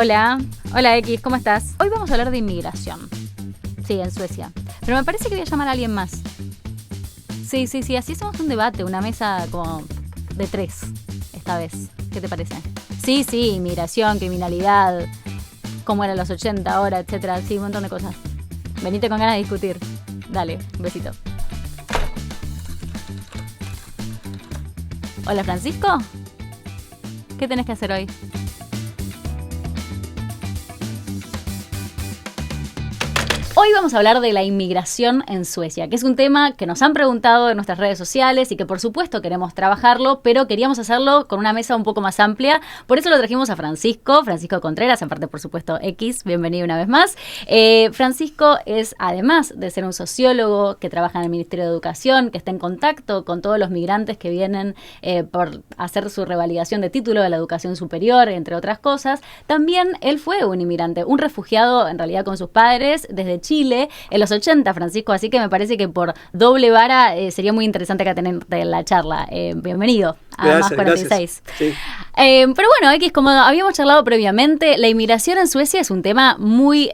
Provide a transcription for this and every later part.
Hola, hola X, ¿cómo estás? Hoy vamos a hablar de inmigración. Sí, en Suecia. Pero me parece que voy a llamar a alguien más. Sí, así hacemos un debate, una mesa como de 3 esta vez. ¿Qué te parece? Sí, inmigración, criminalidad, cómo eran los 80 ahora, etcétera. Sí, un montón de cosas. Venite con ganas de discutir. Dale, un besito. Hola, Francisco. ¿Qué tenés que hacer hoy? Hoy vamos a hablar de la inmigración en Suecia, que es un tema que nos han preguntado en nuestras redes sociales y que por supuesto queremos trabajarlo, pero queríamos hacerlo con una mesa un poco más amplia. Por eso lo trajimos a Francisco Contreras, aparte por supuesto X, bienvenido una vez más. Francisco es, además de ser un sociólogo que trabaja en el Ministerio de Educación, que está en contacto con todos los migrantes que vienen por hacer su revalidación de título de la educación superior, entre otras cosas. También él fue un inmigrante, un refugiado en realidad con sus padres desde Chile en los 80, Francisco, así que me parece que por doble vara sería muy interesante acá tenerte en la charla. Bienvenido a Más 46. Sí. Pero bueno, X, como habíamos charlado previamente, la inmigración en Suecia es un tema muy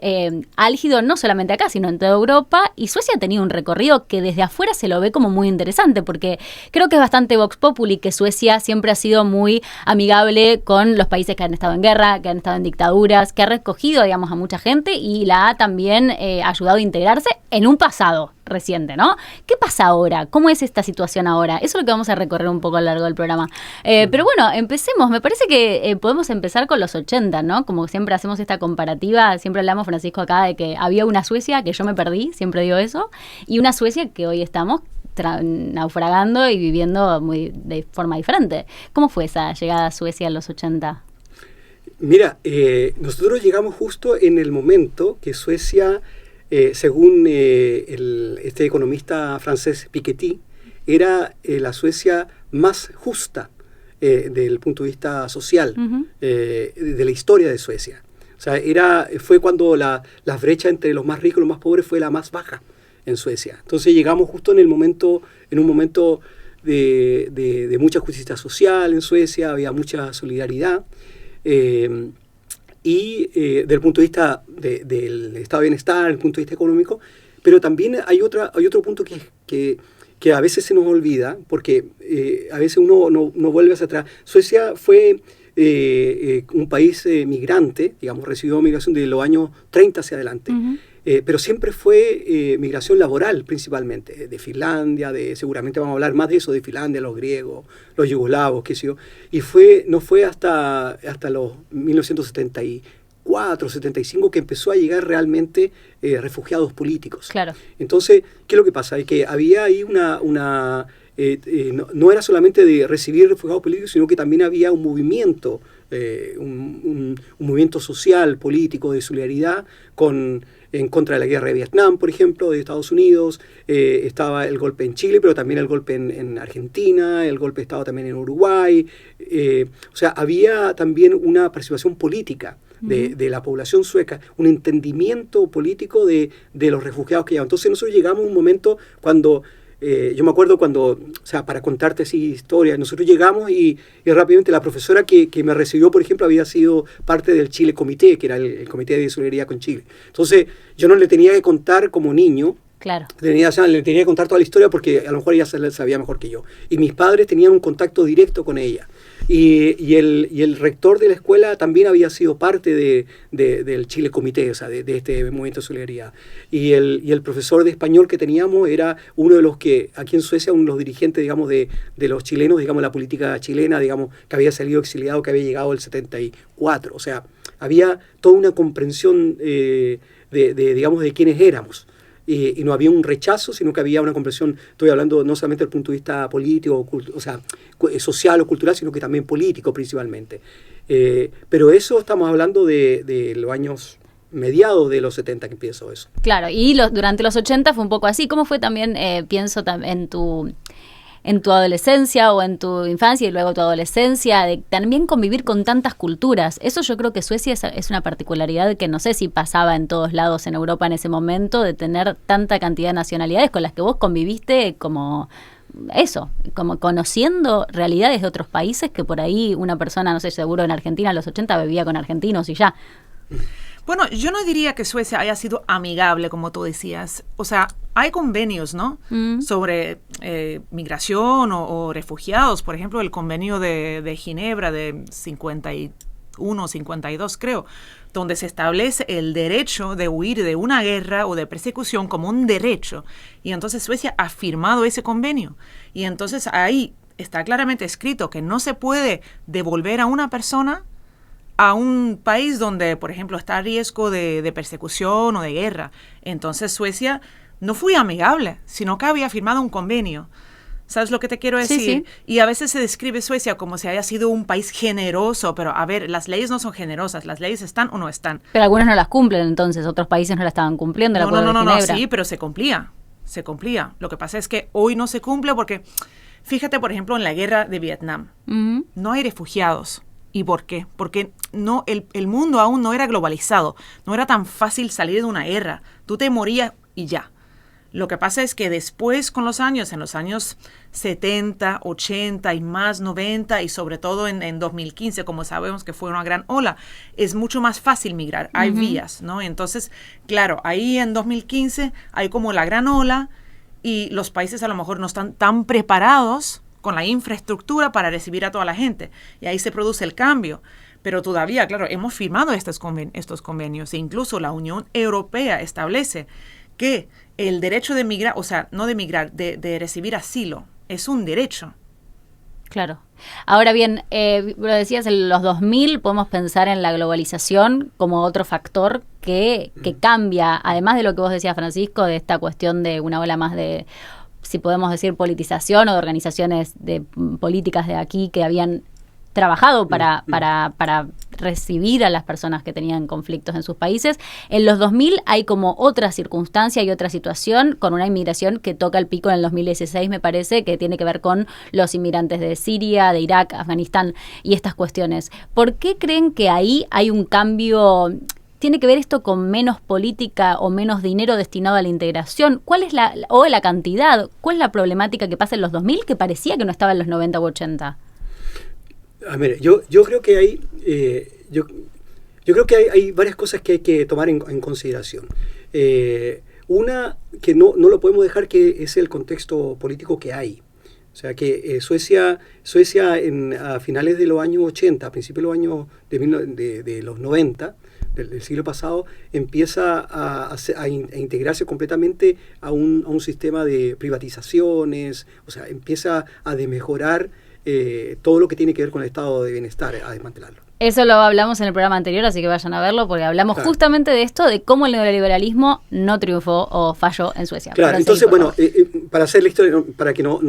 álgido, no solamente acá, sino en toda Europa, y Suecia ha tenido un recorrido que desde afuera se lo ve como muy interesante, porque creo que es bastante vox populi que Suecia siempre ha sido muy amigable con los países que han estado en guerra, que han estado en dictaduras, que ha recogido, digamos, a mucha gente y la ha también ayudado a integrarse en un pasado reciente, ¿no? ¿Qué pasa ahora? ¿Cómo es esta situación ahora? Eso es lo que vamos a recorrer un poco a lo largo del programa. Pero bueno, empecemos. Me parece que podemos empezar con los 80, ¿no? Como siempre hacemos esta comparativa, siempre hablamos, Francisco, acá de que había una Suecia que yo me perdí, siempre digo eso, y una Suecia que hoy estamos naufragando y viviendo de forma diferente. ¿Cómo fue esa llegada a Suecia en los 80? Mira, nosotros llegamos justo en el momento que Suecia, según este economista francés Piketty, era la Suecia más justa desde el punto de vista social de la historia de Suecia. O sea, fue cuando la brecha entre los más ricos y los más pobres fue la más baja en Suecia. Entonces llegamos justo en un momento de mucha justicia social en Suecia, había mucha solidaridad. Y desde el punto de vista del estado de bienestar, desde el punto de vista económico, pero también hay otro punto que a veces se nos olvida, porque a veces uno no vuelve hacia atrás. Suecia fue un país migrante, digamos, recibió migración de los años 30 hacia adelante, pero siempre fue migración laboral principalmente, de Finlandia, seguramente vamos a hablar más de eso, de Finlandia, los griegos, los yugoslavos, qué sé yo, y no fue hasta los 1974, 75 que empezó a llegar realmente refugiados políticos. Claro. Entonces, ¿qué es lo que pasa? Es que había ahí no era solamente de recibir refugiados políticos, sino que también había un movimiento, un movimiento social, político, de solidaridad en contra de la guerra de Vietnam, por ejemplo, de Estados Unidos. Estaba el golpe en Chile, pero también el golpe en Argentina, el golpe estaba también en Uruguay. O sea, había también una participación política de la población sueca, un entendimiento político de los refugiados que llegaban. Entonces nosotros llegamos a un momento cuando... yo me acuerdo o sea, para contarte así historia, nosotros llegamos y rápidamente la profesora que me recibió, por ejemplo, había sido parte del Chile Comité, que era el Comité de Solidaridad con Chile. Entonces, yo no le tenía que contar como niño, claro. Le tenía que contar toda la historia porque a lo mejor ella sabía mejor que yo. Y mis padres tenían un contacto directo con ella. Y el rector de la escuela también había sido parte del Chile Comité, o sea, de este movimiento de solidaridad. Y el profesor de español que teníamos era uno de los que, aquí en Suecia, uno de los dirigentes, digamos, de los chilenos, digamos, la política chilena, digamos, que había salido exiliado, que había llegado el 74. O sea, había toda una comprensión digamos, de quiénes éramos. Y no había un rechazo, sino que había una comprensión, estoy hablando no solamente desde el punto de vista político, o sea, social o cultural, sino que también político principalmente. Pero eso estamos hablando de los años mediados de los 70 que empezó eso. Claro, y durante los 80 fue un poco así. ¿Cómo fue también, pienso en tu adolescencia o en tu infancia y luego tu adolescencia, de también convivir con tantas culturas? Eso yo creo que Suecia es una particularidad que no sé si pasaba en todos lados en Europa en ese momento, de tener tanta cantidad de nacionalidades con las que vos conviviste como eso, como conociendo realidades de otros países que por ahí una persona, no sé, seguro en Argentina en los 80 bebía con argentinos y ya. Bueno, yo no diría que Suecia haya sido amigable, como tú decías. O sea, hay convenios, ¿no? Sobre migración o refugiados. Por ejemplo, el convenio de Ginebra de 51, 52, creo, donde se establece el derecho de huir de una guerra o de persecución como un derecho. Y entonces Suecia ha firmado ese convenio. Y entonces ahí está claramente escrito que no se puede devolver a una persona a un país donde, por ejemplo, está a riesgo de persecución o de guerra. Entonces Suecia no fue amigable, sino que había firmado un convenio. ¿Sabes lo que te quiero decir? Sí, sí. Y a veces se describe Suecia como si haya sido un país generoso, pero a ver, las leyes no son generosas, las leyes están o no están. Pero algunos no las cumplen, entonces otros países no la estaban cumpliendo. No, sí, pero se cumplía. Lo que pasa es que hoy no se cumple porque, fíjate, por ejemplo, en la guerra de Vietnam, no hay refugiados. ¿Y por qué? Porque el mundo aún no era globalizado, no era tan fácil salir de una guerra. Tú te morías y ya. Lo que pasa es que después, con los años, en los años 70, 80 y más 90, y sobre todo en 2015, como sabemos que fue una gran ola, es mucho más fácil migrar. Hay vías, ¿no? Entonces, claro, ahí en 2015 hay como la gran ola y los países a lo mejor no están tan preparados con la infraestructura para recibir a toda la gente. Y ahí se produce el cambio. Pero todavía, claro, hemos firmado estos convenios e incluso la Unión Europea establece que el derecho de migrar, o sea, no de migrar, de recibir asilo, es un derecho. Claro. Ahora bien, lo decías, en los 2000 podemos pensar en la globalización como otro factor que cambia, además de lo que vos decías, Francisco, de esta cuestión de una ola más de, si podemos decir, politización o de organizaciones de políticas de aquí que habían trabajado para recibir a las personas que tenían conflictos en sus países. En los 2000 hay como otra circunstancia y otra situación con una inmigración que toca el pico en el 2016, me parece, que tiene que ver con los inmigrantes de Siria, de Irak, Afganistán y estas cuestiones. ¿Por qué creen que ahí hay un cambio? ¿Tiene que ver esto con menos política o menos dinero destinado a la integración? ¿Cuál es la cantidad? ¿Cuál es la problemática que pasa en los 2000 que parecía que no estaba en los 90 u 80? A ver, yo creo que hay yo creo que hay varias cosas que hay que tomar en consideración. Una que no lo podemos dejar, que es el contexto político que hay. O sea que Suecia a finales de los años 80, a principios de los años de los 90, del siglo pasado, empieza a integrarse completamente a un sistema de privatizaciones, o sea, empieza a desmejorar todo lo que tiene que ver con el estado de bienestar, a desmantelarlo. Eso lo hablamos en el programa anterior, así que vayan a verlo, porque hablamos justamente de esto, de cómo el neoliberalismo no triunfó o falló en Suecia. Claro, entonces, bueno, para hacer la historia, para que no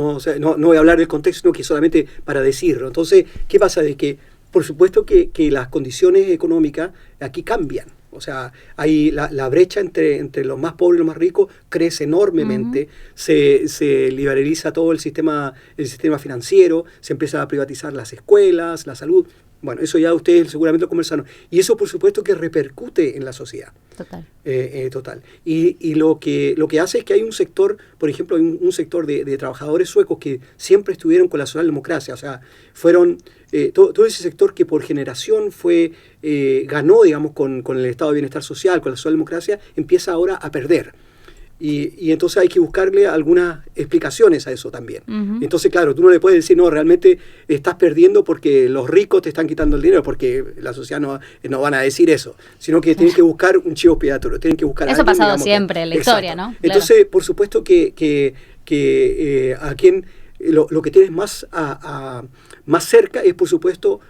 voy a hablar del contexto, sino que solamente para decirlo. Entonces, ¿qué pasa? De que, por supuesto que las condiciones económicas aquí cambian. O sea, hay la brecha entre los más pobres y los más ricos crece enormemente, se liberaliza todo el sistema financiero, se empieza a privatizar las escuelas, la salud. Bueno, eso ya ustedes seguramente lo conversaron. Y eso, por supuesto, que repercute en la sociedad. Total. Total. Y lo que hace es que hay un sector, por ejemplo, un sector de trabajadores suecos que siempre estuvieron con la socialdemocracia. O sea, fueron todo ese sector que por generación ganó, digamos, con el estado de bienestar social, con la socialdemocracia, empieza ahora a perder. Y entonces hay que buscarle algunas explicaciones a eso también. Entonces, claro, tú no le puedes decir, no, realmente estás perdiendo porque los ricos te están quitando el dinero, porque la sociedad no van a decir eso, sino que tienen que buscar un chivo expiatorio, tienen que buscar eso ha pasado, digamos, siempre en la historia, ¿no? Entonces, claro, por supuesto que a quien lo que tienes más cerca es, por supuesto,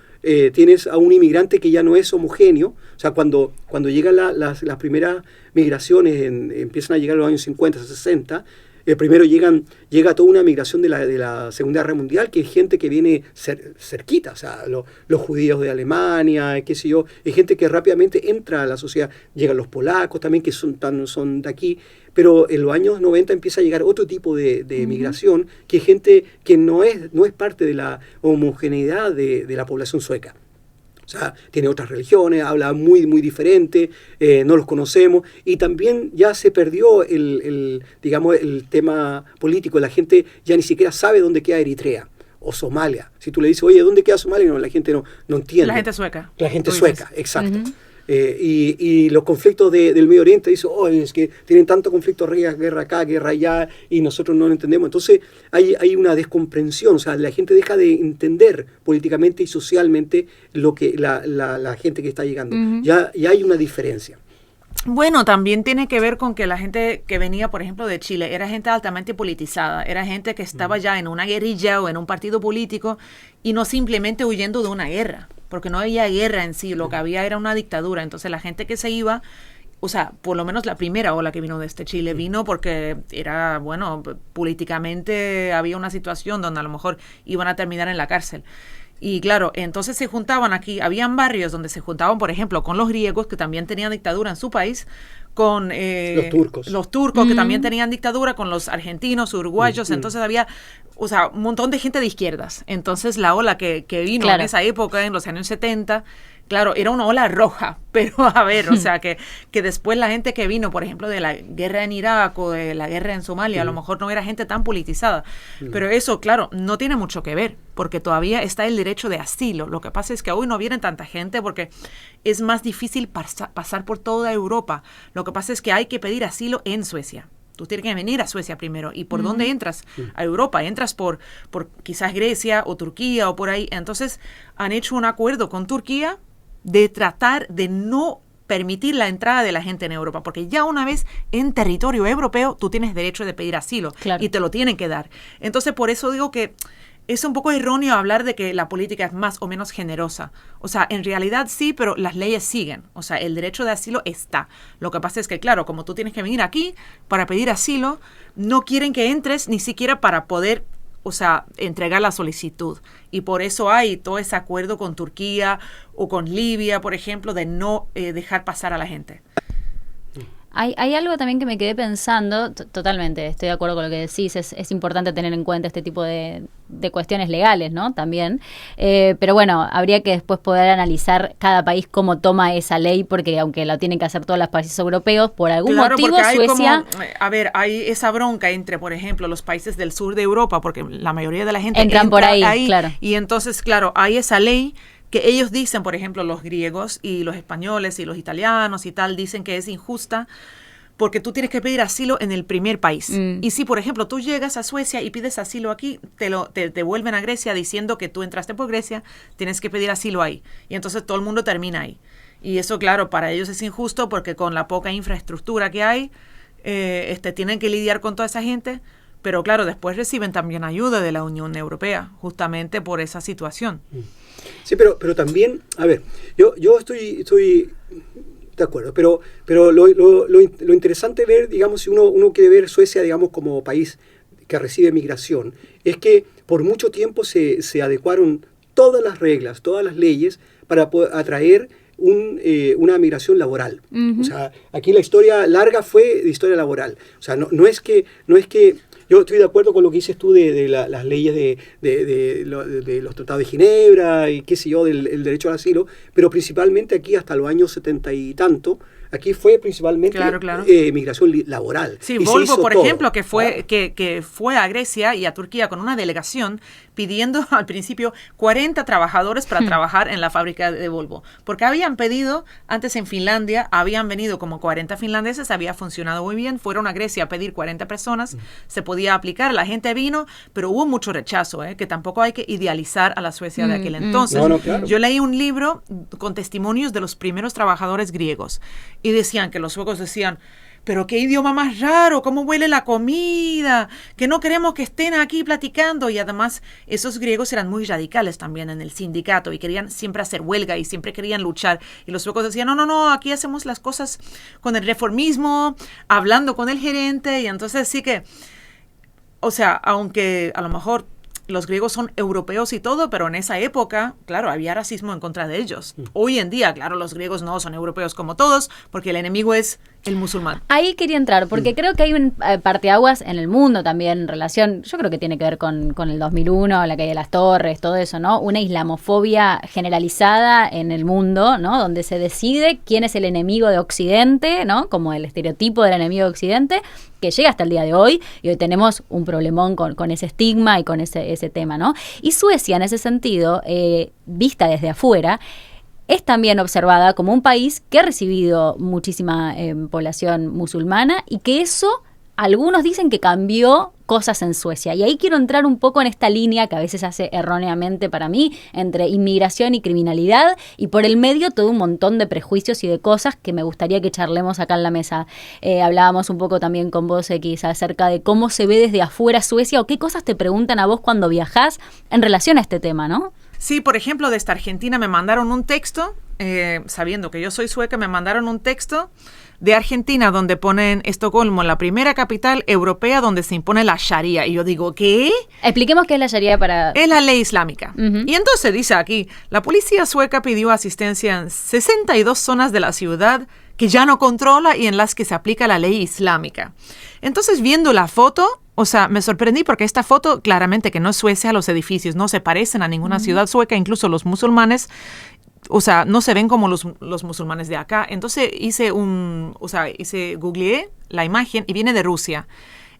tienes a un inmigrante que ya no es homogéneo. O sea, cuando llegan las primeras migraciones, empiezan a llegar los años 50, 60, primero llega toda una migración de la Segunda Guerra Mundial, que es gente que viene cerquita, o sea, los judíos de Alemania, qué sé yo, es gente que rápidamente entra a la sociedad. Llegan los polacos también, que son de aquí, pero en los años 90 empieza a llegar otro tipo de migración, que es gente que no es parte de la homogeneidad de la población sueca. O sea, tiene otras religiones, habla muy, muy diferente, no los conocemos, y también ya se perdió digamos, el tema político. La gente ya ni siquiera sabe dónde queda Eritrea o Somalia. Si tú le dices, oye, ¿dónde queda Somalia? No, la gente no entiende. La gente sueca. La gente sueca, exacto. Y los conflictos del Medio Oriente, dicen, es que tienen tanto conflicto, guerra acá, guerra allá, y nosotros no lo entendemos. Entonces hay una descomprensión, o sea, la gente deja de entender políticamente y socialmente lo que la gente que está llegando. Ya hay una diferencia. Bueno, también tiene que ver con que la gente que venía, por ejemplo, de Chile, era gente altamente politizada, era gente que estaba ya en una guerrilla o en un partido político y no simplemente huyendo de una guerra, porque no había guerra en sí, lo que había era una dictadura. Entonces la gente que se iba, o sea, por lo menos la primera ola que vino de Chile vino porque era, bueno, políticamente había una situación donde a lo mejor iban a terminar en la cárcel. Y claro, entonces se juntaban aquí, habían barrios donde se juntaban, por ejemplo, con los griegos, que también tenían dictadura en su país, con los turcos que también tenían dictadura, con los argentinos, uruguayos. Entonces había, o sea, un montón de gente de izquierdas. Entonces la ola que vino en esa época, en los años 70, claro, era una ola roja, pero a ver, o sea, que después la gente que vino, por ejemplo, de la guerra en Irak o de la guerra en Somalia, a lo mejor no era gente tan politizada, pero eso, claro, no tiene mucho que ver, porque todavía está el derecho de asilo. Lo que pasa es que hoy no viene tanta gente porque es más difícil pasar por toda Europa. Lo que pasa es que hay que pedir asilo en Suecia. Tú tienes que venir a Suecia primero. ¿Y por dónde entras? A Europa. Entras por quizás Grecia o Turquía o por ahí. Entonces han hecho un acuerdo con Turquía de tratar de no permitir la entrada de la gente en Europa, porque ya una vez en territorio europeo tú tienes derecho de pedir asilo y te lo tienen que dar. Entonces por eso digo que es un poco erróneo hablar de que la política es más o menos generosa. O sea, en realidad sí, pero las leyes siguen. O sea, el derecho de asilo está. Lo que pasa es que, claro, como tú tienes que venir aquí para pedir asilo, no quieren que entres ni siquiera para poder, o sea, entregar la solicitud. Y por eso hay todo ese acuerdo con Turquía o con Libia, por ejemplo, de no dejar pasar a la gente. Hay algo también que me quedé pensando, totalmente, estoy de acuerdo con lo que decís, es importante tener en cuenta este tipo de cuestiones legales, ¿no? También, pero bueno, habría que después poder analizar cada país cómo toma esa ley, porque aunque la tienen que hacer todos los países europeos, por algún motivo Suecia... hay esa bronca entre, por ejemplo, los países del sur de Europa, porque la mayoría de la gente entran por ahí, claro. Y entonces, claro, hay esa ley que ellos dicen, por ejemplo, los griegos y los españoles y los italianos y tal, dicen que es injusta porque tú tienes que pedir asilo en el primer país. Y si, por ejemplo, tú llegas a Suecia y pides asilo aquí, te devuelven a Grecia diciendo que tú entraste por Grecia, tienes que pedir asilo ahí. Y entonces todo el mundo termina ahí. Y eso, claro, para ellos es injusto porque con la poca infraestructura que hay, tienen que lidiar con toda esa gente. Pero claro, después reciben también ayuda de la Unión Europea, justamente por esa situación. Sí, pero también, a ver, yo estoy de acuerdo, pero lo interesante ver, digamos, si uno quiere ver Suecia, digamos, como país que recibe migración, es que por mucho tiempo se adecuaron todas las reglas, todas las leyes para poder atraer una migración laboral. O sea, aquí la historia larga fue de historia laboral. O sea, no es que yo estoy de acuerdo con lo que dices tú de las leyes de los tratados de Ginebra y qué sé yo, del derecho al asilo, pero principalmente aquí hasta los años 70 y tanto, aquí fue principalmente migración laboral. Sí, Volvo, por ejemplo, que fue a Grecia y a Turquía con una delegación pidiendo al principio 40 trabajadores para trabajar en la fábrica de Volvo. Porque habían pedido, antes en Finlandia, habían venido como 40 finlandeses, había funcionado muy bien, fueron a Grecia a pedir 40 personas, se podía aplicar, la gente vino, pero hubo mucho rechazo, que tampoco hay que idealizar a la Suecia de aquel entonces. Claro. Yo leí un libro con testimonios de los primeros trabajadores griegos y decían que los suecos decían, pero qué idioma más raro, cómo huele la comida, que no queremos que estén aquí platicando. Y además esos griegos eran muy radicales también en el sindicato y querían siempre hacer huelga y siempre querían luchar. Y los suecos decían, no, aquí hacemos las cosas con el reformismo, hablando con el gerente. Y entonces sí que, o sea, aunque a lo mejor los griegos son europeos y todo, pero en esa época, claro, había racismo en contra de ellos. Hoy en día, claro, los griegos no son europeos como todos, porque el enemigo es el musulmán. Ahí quería entrar, porque creo que hay un parteaguas en el mundo también en relación, yo creo que tiene que ver con el 2001, la caída de las torres, todo eso, ¿no? Una islamofobia generalizada en el mundo, ¿no? Donde se decide quién es el enemigo de Occidente, ¿no? Como el estereotipo del enemigo de Occidente, que llega hasta el día de hoy, y hoy tenemos un problemón con ese estigma y con ese tema, ¿no? Y Suecia, en ese sentido, vista desde afuera, es también observada como un país que ha recibido muchísima población musulmana y que eso, algunos dicen que cambió cosas en Suecia. Y ahí quiero entrar un poco en esta línea que a veces hace erróneamente para mí, entre inmigración y criminalidad, y por el medio todo un montón de prejuicios y de cosas que me gustaría que charlemos acá en la mesa. Hablábamos un poco también con vos, X, acerca de cómo se ve desde afuera Suecia o qué cosas te preguntan a vos cuando viajás en relación a este tema, ¿no? Sí, por ejemplo, desde Argentina me mandaron un texto, sabiendo que yo soy sueca, me mandaron un texto de Argentina donde ponen Estocolmo, la primera capital europea donde se impone la Sharia. Y yo digo, ¿qué? Expliquemos qué es la Sharia para... Es la ley islámica. Y entonces dice aquí, la policía sueca pidió asistencia en 62 zonas de la ciudad que ya no controla y en las que se aplica la ley islámica. Entonces, viendo la foto, o sea, me sorprendí porque esta foto claramente que no es Suecia, los edificios no se parecen a ninguna ciudad sueca, incluso los musulmanes, o sea, no se ven como los musulmanes de acá. Entonces googleé la imagen y viene de Rusia.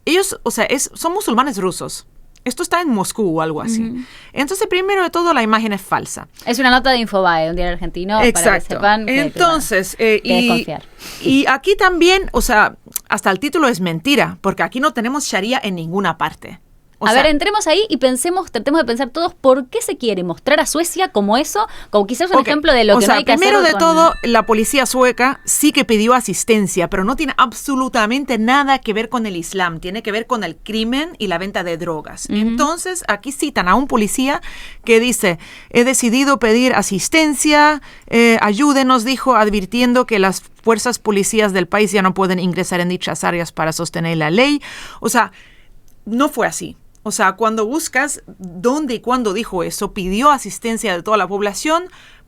Ellos, o sea, son musulmanes rusos. Esto está en Moscú o algo así. Entonces, primero de todo, la imagen es falsa. Es una nota de Infobae, un diario argentino, exacto, para que sepan que, entonces, que confiar. Y aquí también, o sea, hasta el título es mentira, porque aquí no tenemos Sharia en ninguna parte. A ver, entremos ahí y tratemos de pensar todos por qué se quiere mostrar a Suecia como eso, como quizás un ejemplo de lo que no hay que hacer. Primero de todo, la policía sueca sí que pidió asistencia, pero no tiene absolutamente nada que ver con el Islam, tiene que ver con el crimen y la venta de drogas. Entonces, aquí citan a un policía que dice, he decidido pedir asistencia, ayúdenos, dijo, advirtiendo que las fuerzas policías del país ya no pueden ingresar en dichas áreas para sostener la ley. O sea, no fue así. O sea, cuando buscas dónde y cuándo dijo eso, pidió asistencia de toda la población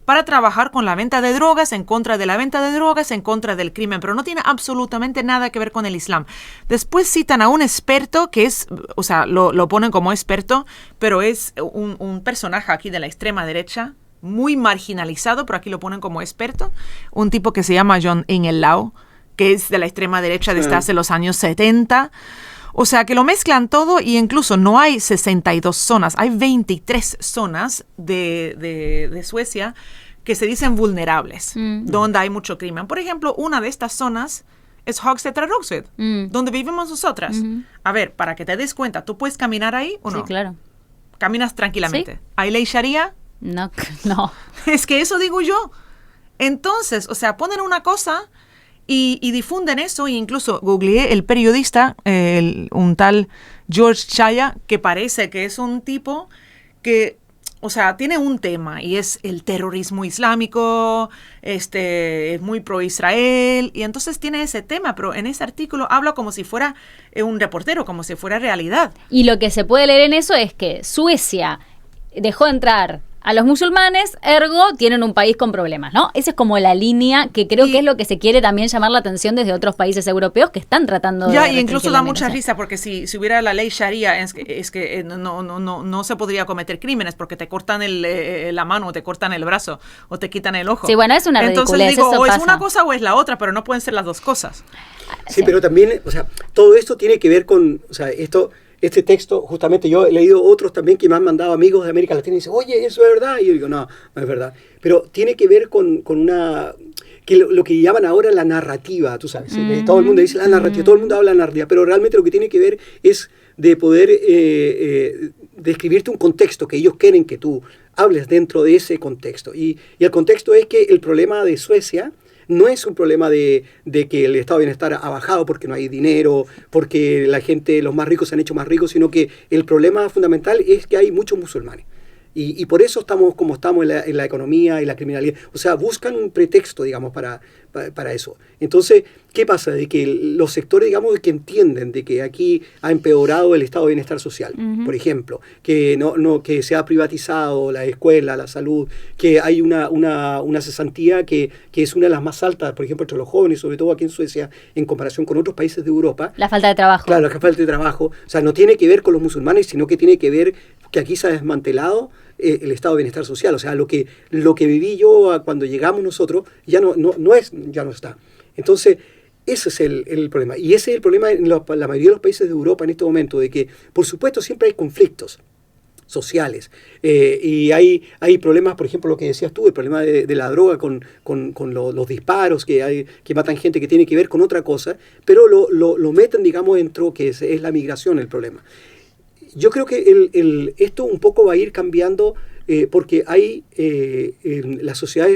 para trabajar con la venta de drogas, en contra de la venta de drogas, en contra del crimen, pero no tiene absolutamente nada que ver con el Islam. Después citan a un experto que es, o sea, lo ponen como experto, pero es un personaje aquí de la extrema derecha, muy marginalizado, pero aquí lo ponen como experto, un tipo que se llama John Engellau, que es de la extrema derecha desde hace los años 70. O sea, que lo mezclan todo y incluso no hay 62 zonas, hay 23 zonas de Suecia que se dicen vulnerables, donde hay mucho crimen. Por ejemplo, una de estas zonas es Högsätra-Rågsved, donde vivimos nosotras. A ver, para que te des cuenta, ¿tú puedes caminar ahí o no? Sí, claro. Caminas tranquilamente. ¿Sí? ¿Hay ley Sharia? No. Es que eso digo yo. Entonces, o sea, ponen una cosa... Y difunden eso, e incluso googleé el periodista, un tal George Chaya, que parece que es un tipo que, o sea, tiene un tema y es el terrorismo islámico, es muy pro-Israel, y entonces tiene ese tema, pero en ese artículo habla como si fuera un reportero, como si fuera realidad. Y lo que se puede leer en eso es que Suecia dejó entrar a los musulmanes, ergo, tienen un país con problemas, ¿no? Esa es como la línea que creo que es lo que se quiere también llamar la atención desde otros países europeos que están tratando de... Ya, y incluso da mucha risa porque si hubiera la ley Sharia es que no se podría cometer crímenes porque te cortan la mano, o te cortan el brazo, o te quitan el ojo. Sí, bueno, es una ridiculez. Entonces digo, eso o pasa. es una cosa o es la otra, pero no pueden ser las dos cosas. Sí, pero también, o sea, todo esto tiene que ver con, o sea, este texto, justamente yo he leído otros también que me han mandado amigos de América Latina y dicen, oye, ¿eso es verdad? Y yo digo, no es verdad. Pero tiene que ver con una, que lo que llaman ahora la narrativa, tú sabes. Todo el mundo dice la narrativa, todo el mundo habla de la narrativa, pero realmente lo que tiene que ver es de poder describirte un contexto que ellos quieren que tú hables dentro de ese contexto. Y el contexto es que el problema de Suecia no es un problema de que el estado de bienestar ha bajado porque no hay dinero, porque la gente, los más ricos se han hecho más ricos, sino que el problema fundamental es que hay muchos musulmanes. Y por eso estamos como estamos en la economía y la criminalidad. O sea, buscan un pretexto, digamos, para eso. Entonces, ¿qué pasa? De que los sectores, digamos, que entienden de que aquí ha empeorado el estado de bienestar social, por ejemplo, que que se ha privatizado la escuela, la salud, que hay una cesantía que es una de las más altas, por ejemplo, entre los jóvenes, sobre todo aquí en Suecia, en comparación con otros países de Europa. La falta de trabajo. Claro, la falta de trabajo. O sea, no tiene que ver con los musulmanes, sino que tiene que ver que aquí se ha desmantelado el estado de bienestar social. O sea, lo que viví yo cuando llegamos nosotros ya no está. Entonces, ese es el problema. Y ese es el problema en la mayoría de los países de Europa en este momento, de que, por supuesto, siempre hay conflictos sociales. Y hay problemas, por ejemplo, lo que decías tú, el problema de la droga con los disparos que matan gente, que tiene que ver con otra cosa, pero lo meten, digamos, dentro que es la migración el problema. Yo creo que esto un poco va a ir cambiando porque hay la sociedad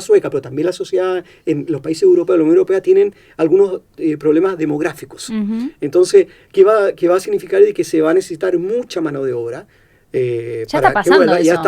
sueca, pero también la sociedad en los países europeos, la Unión Europea, tienen algunos problemas demográficos. Entonces, ¿qué va a significar? De que se va a necesitar mucha mano de obra. Ya está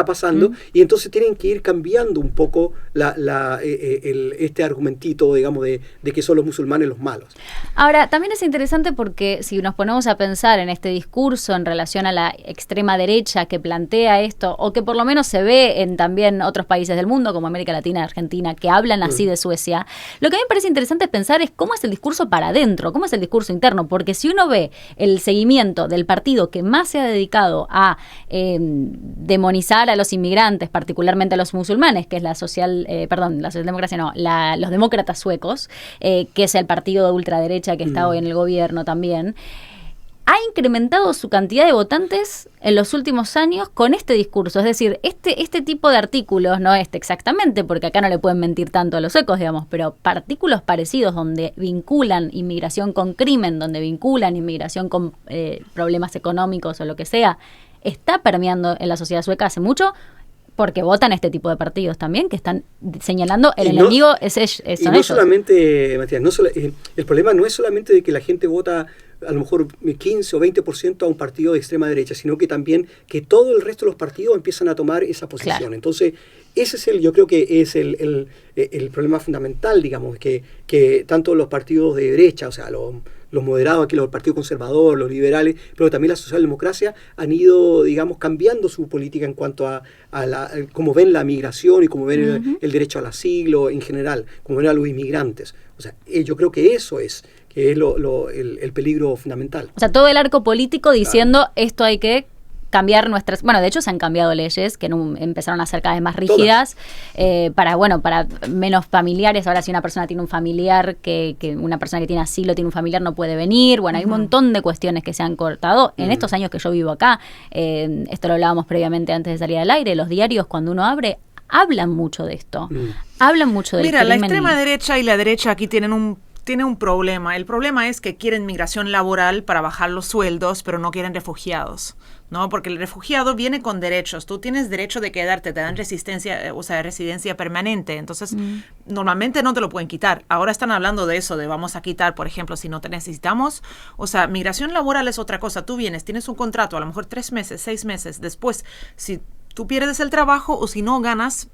pasando, y entonces tienen que ir cambiando un poco este argumentito, digamos, de que son los musulmanes los malos. Ahora, también es interesante porque si nos ponemos a pensar en este discurso en relación a la extrema derecha que plantea esto, o que por lo menos se ve en también otros países del mundo, como América Latina, Argentina, que hablan así de Suecia, lo que a mí me parece interesante es pensar es cómo es el discurso para adentro, cómo es el discurso interno, porque si uno ve el seguimiento del partido que más se ha dedicado a demonizar a los inmigrantes, particularmente a los musulmanes, que es la socialdemocracia, los demócratas suecos, que es el partido de ultraderecha que está hoy en el gobierno también, ha incrementado su cantidad de votantes en los últimos años con este discurso. Es decir, este tipo de artículos, no exactamente, porque acá no le pueden mentir tanto a los suecos, digamos, pero artículos parecidos donde vinculan inmigración con crimen, donde vinculan inmigración con problemas económicos o lo que sea, está permeando en la sociedad sueca hace mucho, porque votan este tipo de partidos también, que están señalando el enemigo son ellos. Solamente, Matías, el problema no es solamente de que la gente vota a lo mejor 15 o 20% a un partido de extrema derecha, sino que también que todo el resto de los partidos empiezan a tomar esa posición. Claro. Entonces, ese yo creo que es el problema fundamental, digamos, que tanto los partidos de derecha, o sea, los moderados, aquí los partidos conservadores, los liberales, pero también la socialdemocracia han ido, digamos, cambiando su política en cuanto a cómo ven la migración y cómo ven el derecho al asilo en general, cómo ven a los inmigrantes. O sea, yo creo que eso es el peligro fundamental. O sea, todo el arco político diciendo esto hay que cambiar nuestras... Bueno, de hecho se han cambiado leyes que empezaron a ser cada vez más rígidas para menos familiares. Ahora si una persona tiene un familiar, que una persona que tiene asilo tiene un familiar, no puede venir. Bueno, hay un montón de cuestiones que se han cortado en estos años que yo vivo acá. Esto lo hablábamos previamente antes de salir al aire. Los diarios, cuando uno abre, hablan mucho de esto. Hablan mucho del crimen. Mira, la extrema derecha y la derecha aquí tienen un problema. El problema es que quieren migración laboral para bajar los sueldos, pero no quieren refugiados, ¿no? Porque el refugiado viene con derechos. Tú tienes derecho de quedarte, te dan residencia permanente. Entonces, normalmente no te lo pueden quitar. Ahora están hablando de eso, de vamos a quitar, por ejemplo, si no te necesitamos. O sea, migración laboral es otra cosa. Tú vienes, tienes un contrato, a lo mejor 3 meses, 6 meses. Después, si tú pierdes el trabajo o si no ganas,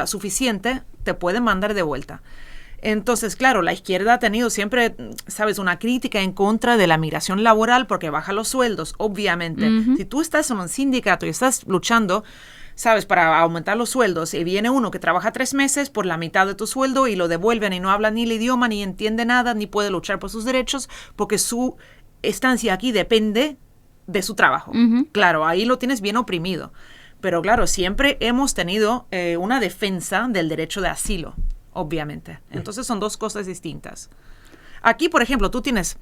suficiente, te pueden mandar de vuelta. Entonces, claro, la izquierda ha tenido siempre, ¿sabes?, una crítica en contra de la migración laboral porque baja los sueldos, obviamente. Si tú estás en un sindicato y estás luchando, ¿sabes?, para aumentar los sueldos y viene uno que trabaja 3 meses por la mitad de tu sueldo y lo devuelven y no habla ni el idioma, ni entiende nada, ni puede luchar por sus derechos porque su estancia aquí depende de su trabajo. Claro, ahí lo tienes bien oprimido. Pero claro, siempre hemos tenido una defensa del derecho de asilo. Obviamente. Entonces son dos cosas distintas. Aquí, por ejemplo, tú tienes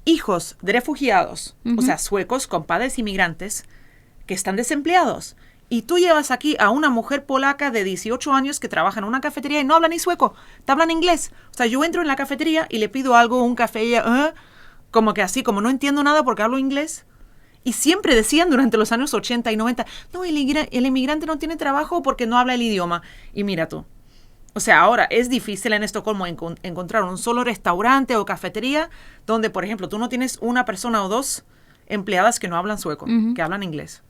hijos de refugiados, o sea, suecos con padres inmigrantes que están desempleados. Y tú llevas aquí a una mujer polaca de 18 años que trabaja en una cafetería y no habla ni sueco, te hablan inglés. O sea, yo entro en la cafetería y le pido algo, un café, y como que así, como no entiendo nada porque hablo inglés. Y siempre decían durante los años 80 y 90, no, el inmigrante no tiene trabajo porque no habla el idioma. Y mira tú. O sea, ahora es difícil en Estocolmo encontrar un solo restaurante o cafetería donde, por ejemplo, tú no tienes una persona o 2 empleadas que no hablan sueco, que hablan inglés.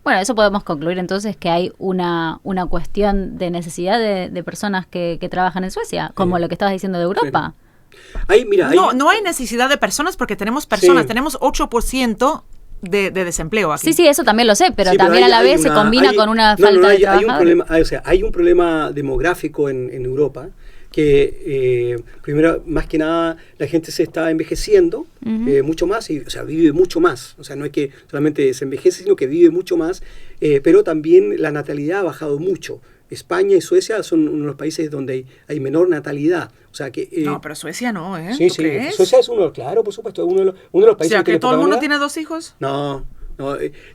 Bueno, eso podemos concluir entonces que hay una cuestión de necesidad de personas que trabajan en Suecia, como lo que estabas diciendo de Europa. No hay necesidad de personas porque tenemos personas, tenemos 8% de desempleo aquí. Sí, eso también lo sé, pero también a la vez se combina con una falta de trabajadores. Hay un problema demográfico en Europa que primero, más que nada, la gente se está envejeciendo mucho más, vive mucho más. O sea, no es que solamente se envejece, sino que vive mucho más, pero también la natalidad ha bajado mucho. España y Suecia son uno de los países donde hay menor natalidad. O sea que, no, pero Suecia no, ¿eh? Sí, Suecia es uno, claro, por supuesto, uno de los países. O sea, que todo el mundo tiene 2 hijos. No,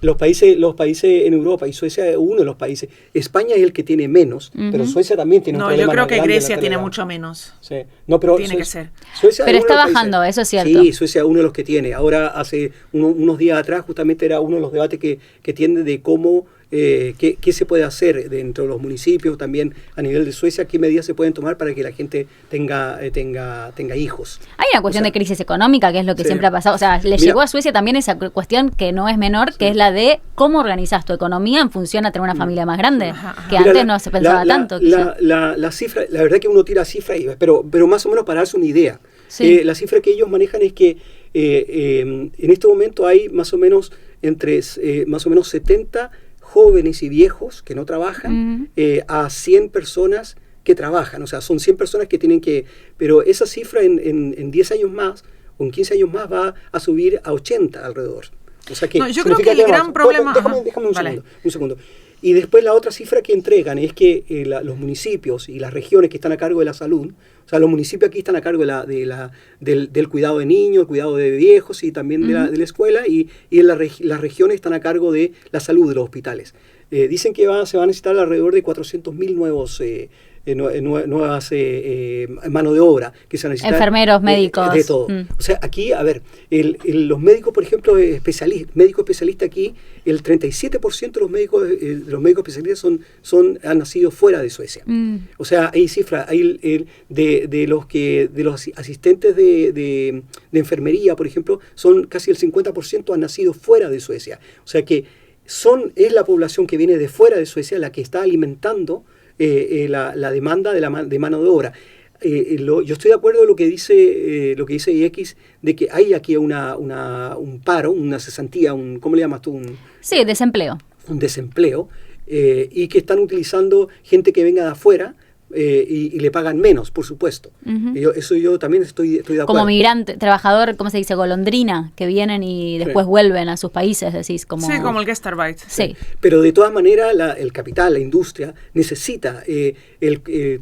los países en Europa, y Suecia es uno de los países. España es el que tiene menos, pero Suecia también tiene un problema. No, yo creo que Grecia tiene mucho menos. Sí. No, pero tiene que ser. Pero está bajando, eso es cierto. Sí, Suecia es uno de los que tiene. Ahora, hace unos días atrás, justamente era uno de los debates que tiene de cómo qué se puede hacer dentro de los municipios, también a nivel de Suecia, qué medidas se pueden tomar para que la gente tenga hijos. Hay una cuestión de crisis económica, que es lo que siempre ha pasado. O sea, llegó a Suecia también esa cuestión que no es menor, que es la de cómo organizas tu economía en función a tener una familia más grande, que antes no se pensaba tanto. La cifra, la verdad que uno tira cifras, pero más o menos para darse una idea. La cifra que ellos manejan es que en este momento hay más o menos 70 jóvenes y viejos que no trabajan, a 100 personas que trabajan. O sea, son 100 personas que tienen que... Pero esa cifra en 10 años más, o en 15 años más, va a subir a 80 alrededor. O sea que yo creo que el gran problema... Déjame un segundo. Y después la otra cifra que entregan es que los municipios y las regiones que están a cargo de la salud, o sea, los municipios aquí están a cargo del cuidado de niños, el cuidado de viejos y también de la escuela, y las regiones están a cargo de la salud de los hospitales. Dicen que se va a necesitar alrededor de 400.000 nuevas mano de obra que se necesitan. Enfermeros, médicos. De todo. O sea, aquí, a ver, los médicos, por ejemplo, médicos especialistas aquí, el 37% de los médicos especialistas han nacido fuera de Suecia. O sea, hay cifras, de los asistentes de enfermería, por ejemplo, son casi el 50% han nacido fuera de Suecia. O sea que es la población que viene de fuera de Suecia la que está alimentando la demanda de mano de obra. Yo estoy de acuerdo en lo que dice IX, de que hay aquí un paro, una cesantía, ¿cómo le llamas tú? Sí, desempleo. Un desempleo, y que están utilizando gente que venga de afuera, y le pagan menos, por supuesto. Yo también estoy de acuerdo. Como migrante, trabajador, ¿cómo se dice? Golondrina, que vienen y después vuelven a sus países, decís. Como... Sí, como el Gastarbeit. Sí. Pero de todas maneras, el capital, la industria, necesita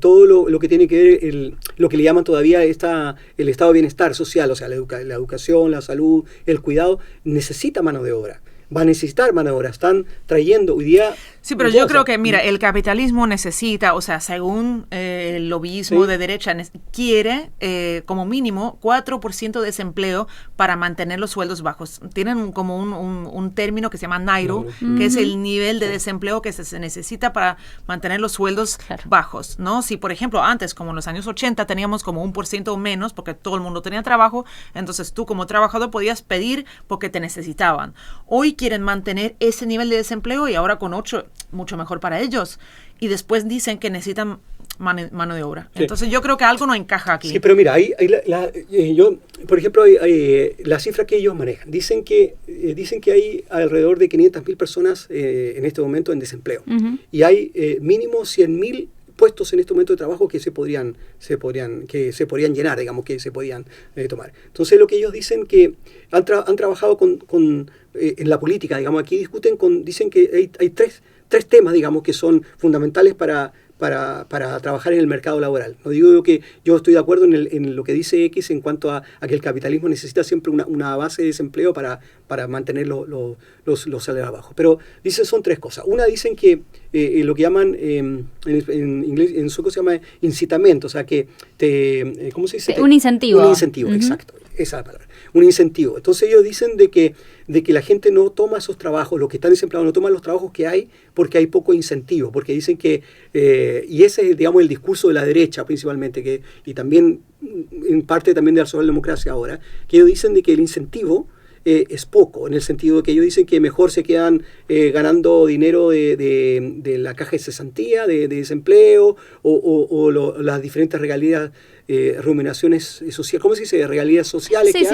todo lo que tiene que ver, lo que le llaman todavía el estado de bienestar social, o sea, la educación, la salud, el cuidado, necesita mano de obra. Va a necesitar mano de obra. Están trayendo hoy día... Sí, pero yo creo que, mira, el capitalismo necesita, o sea, según el lobbyismo de derecha, quiere como mínimo 4% de desempleo para mantener los sueldos bajos. Tienen como un término que se llama NAIRO, que es el nivel de desempleo que se necesita para mantener los sueldos bajos, ¿no? Si, por ejemplo, antes, como en los años 80, teníamos como 1% o menos, porque todo el mundo tenía trabajo, entonces tú como trabajador podías pedir porque te necesitaban. Hoy quieren mantener ese nivel de desempleo y ahora con 8, mucho mejor para ellos. Y después dicen que necesitan mano de obra. Sí. Entonces yo creo que algo no encaja aquí. Sí, pero mira, por ejemplo, la cifra que ellos manejan. Dicen que hay alrededor de 500.000 personas en este momento en desempleo. Y hay mínimo 100.000 puestos en este momento de trabajo que se podrían llenar, digamos, que se podían tomar. Entonces lo que ellos dicen que han trabajado en la política, digamos, aquí dicen que hay tres temas, digamos, que son fundamentales para trabajar en el mercado laboral. No digo yo que yo estoy de acuerdo en lo que dice X en cuanto a que el capitalismo necesita siempre una base de desempleo para mantener los salarios bajos. Pero dicen son 3 cosas. Una, dicen que lo que llaman en inglés, en sueco se llama incitamento, o sea que ¿cómo se dice? Un incentivo. Un incentivo, exacto. Esa es la palabra. Un incentivo. Entonces ellos dicen de que la gente no toma esos trabajos, los que están desempleados no toman los trabajos que hay porque hay poco incentivo, porque dicen que, y ese es, digamos, el discurso de la derecha principalmente, y también en parte también de la socialdemocracia ahora, que ellos dicen de que el incentivo es poco, en el sentido de que ellos dicen que mejor se quedan ganando dinero de la caja de cesantía, de desempleo, o las diferentes regalías, remuneraciones sociales, ¿cómo se dice? Regalías sociales. Sí,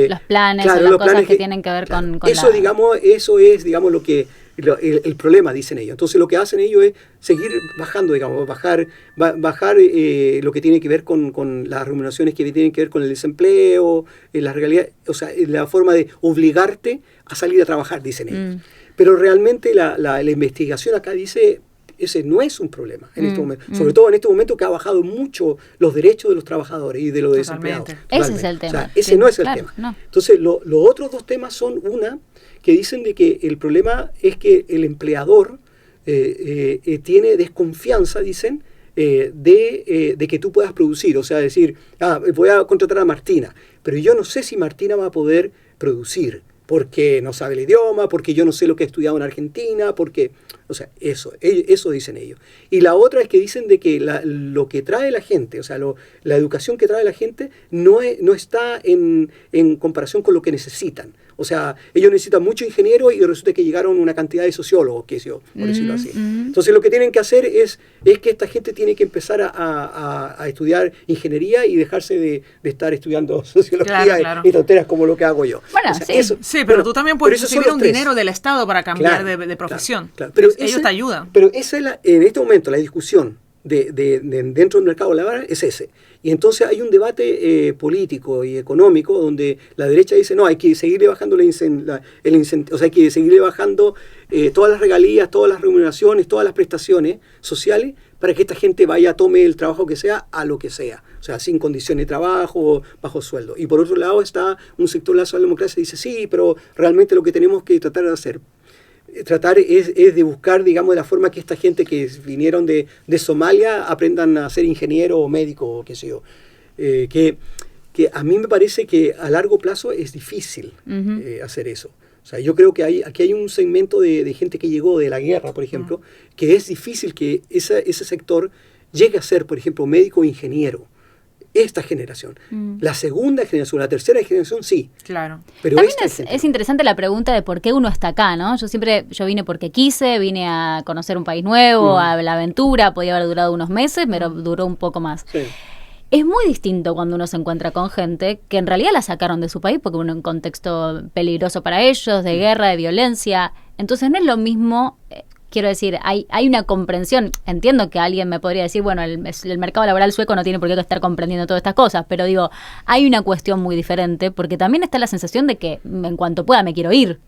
los planes, claro, las cosas que tienen que ver con eso, digamos, eso es, digamos, lo que el problema, dicen ellos. Entonces lo que hacen ellos es seguir bajando, digamos, bajar lo que tiene que ver con las remuneraciones que tienen que ver con el desempleo, las regalías, o sea, la forma de obligarte a salir a trabajar, dicen ellos. Pero realmente la investigación acá dice, ese no es un problema en este momento, sobre todo en este momento que ha bajado mucho los derechos de los trabajadores y de los desempleados. Ese es el tema. O sea, ese no es el tema. No. Entonces, los otros dos temas son que dicen de que el problema es que el empleador tiene desconfianza, dicen, de que tú puedas producir. O sea, decir, voy a contratar a Martina, pero yo no sé si Martina va a poder producir, porque no sabe el idioma, porque yo no sé lo que he estudiado en Argentina, porque, o sea, eso dicen ellos. Y la otra es que dicen de que lo que trae la gente, o sea, la educación que trae la gente no está en comparación con lo que necesitan. O sea, ellos necesitan mucho ingeniero y resulta que llegaron una cantidad de sociólogos, qué sé yo, por decirlo así. Entonces lo que tienen que hacer es que esta gente tiene que empezar a estudiar ingeniería y dejarse de estar estudiando sociología y tonteras como lo que hago yo. Bueno, o sea, sí, pero tú también puedes recibir un dinero del Estado para cambiar de profesión. Claro. Pero ellos te ayudan. Pero esa es en este momento la discusión dentro del mercado laboral es ese. Y entonces hay un debate político y económico donde la derecha dice, no, hay que seguirle bajando o sea, hay que seguirle bajando todas las regalías, todas las remuneraciones, todas las prestaciones sociales para que esta gente tome el trabajo que sea a lo que sea. O sea, sin condiciones de trabajo, bajo sueldo. Y por otro lado está un sector de la socialdemocracia que dice, sí, pero realmente lo que tenemos que tratar de hacer es de buscar, digamos, de la forma que esta gente que vinieron de Somalia aprendan a ser ingeniero o médico o qué sé yo. Que a mí me parece que a largo plazo es difícil hacer eso. O sea, yo creo que aquí hay un segmento de gente que llegó de la guerra, por ejemplo, que es difícil que ese sector llegue a ser, por ejemplo, médico o ingeniero. Esta generación. La segunda generación, la tercera generación, sí. Claro. Pero también es interesante la pregunta de por qué uno está acá, ¿no? Yo vine porque quise, vine a conocer un país nuevo, a la aventura, podía haber durado unos meses, pero duró un poco más. Sí. Es muy distinto cuando uno se encuentra con gente que en realidad la sacaron de su país porque uno en un contexto peligroso para ellos, de guerra, de violencia. Entonces no es lo mismo. Quiero decir, hay una comprensión. Entiendo que alguien me podría decir, bueno, el mercado laboral sueco no tiene por qué estar comprendiendo todas estas cosas, pero digo, hay una cuestión muy diferente, porque también está la sensación de que en cuanto pueda me quiero ir,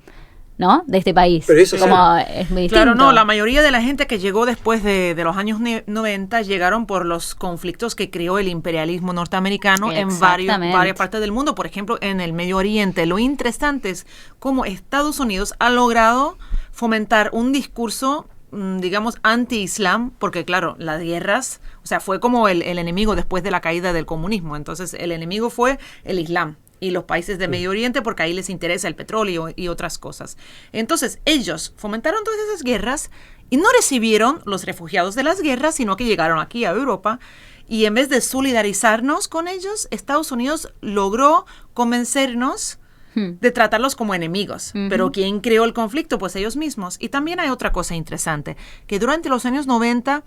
¿no? De este país. Pero eso como es muy distinto. Claro, no, la mayoría de la gente que llegó después de los años 90 llegaron por los conflictos que creó el imperialismo norteamericano en varias partes del mundo, por ejemplo, en el Medio Oriente. Lo interesante es cómo Estados Unidos ha logrado fomentar un discurso, digamos, anti-islam, porque claro, las guerras, o sea, fue como el enemigo después de la caída del comunismo. Entonces, el enemigo fue el islam y los países de Medio Oriente, porque ahí les interesa el petróleo y otras cosas. Entonces, ellos fomentaron todas esas guerras y no recibieron los refugiados de las guerras, sino que llegaron aquí a Europa. Y en vez de solidarizarnos con ellos, Estados Unidos logró convencernos de tratarlos como enemigos. Pero ¿quién creó el conflicto? Pues ellos mismos. Y también hay otra cosa interesante, que durante los años 90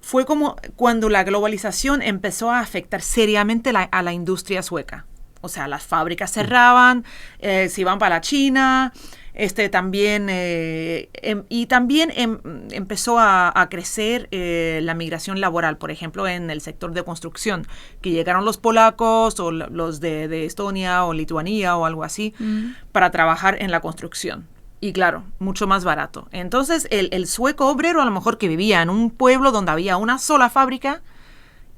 fue como cuando la globalización empezó a afectar seriamente a la industria sueca. O sea, las fábricas cerraban, se iban para la China, también empezó a crecer la migración laboral, por ejemplo, en el sector de construcción, que llegaron los polacos o los de Estonia o Lituania o algo así para trabajar en la construcción. Y claro, mucho más barato. Entonces, el sueco obrero, a lo mejor que vivía en un pueblo donde había una sola fábrica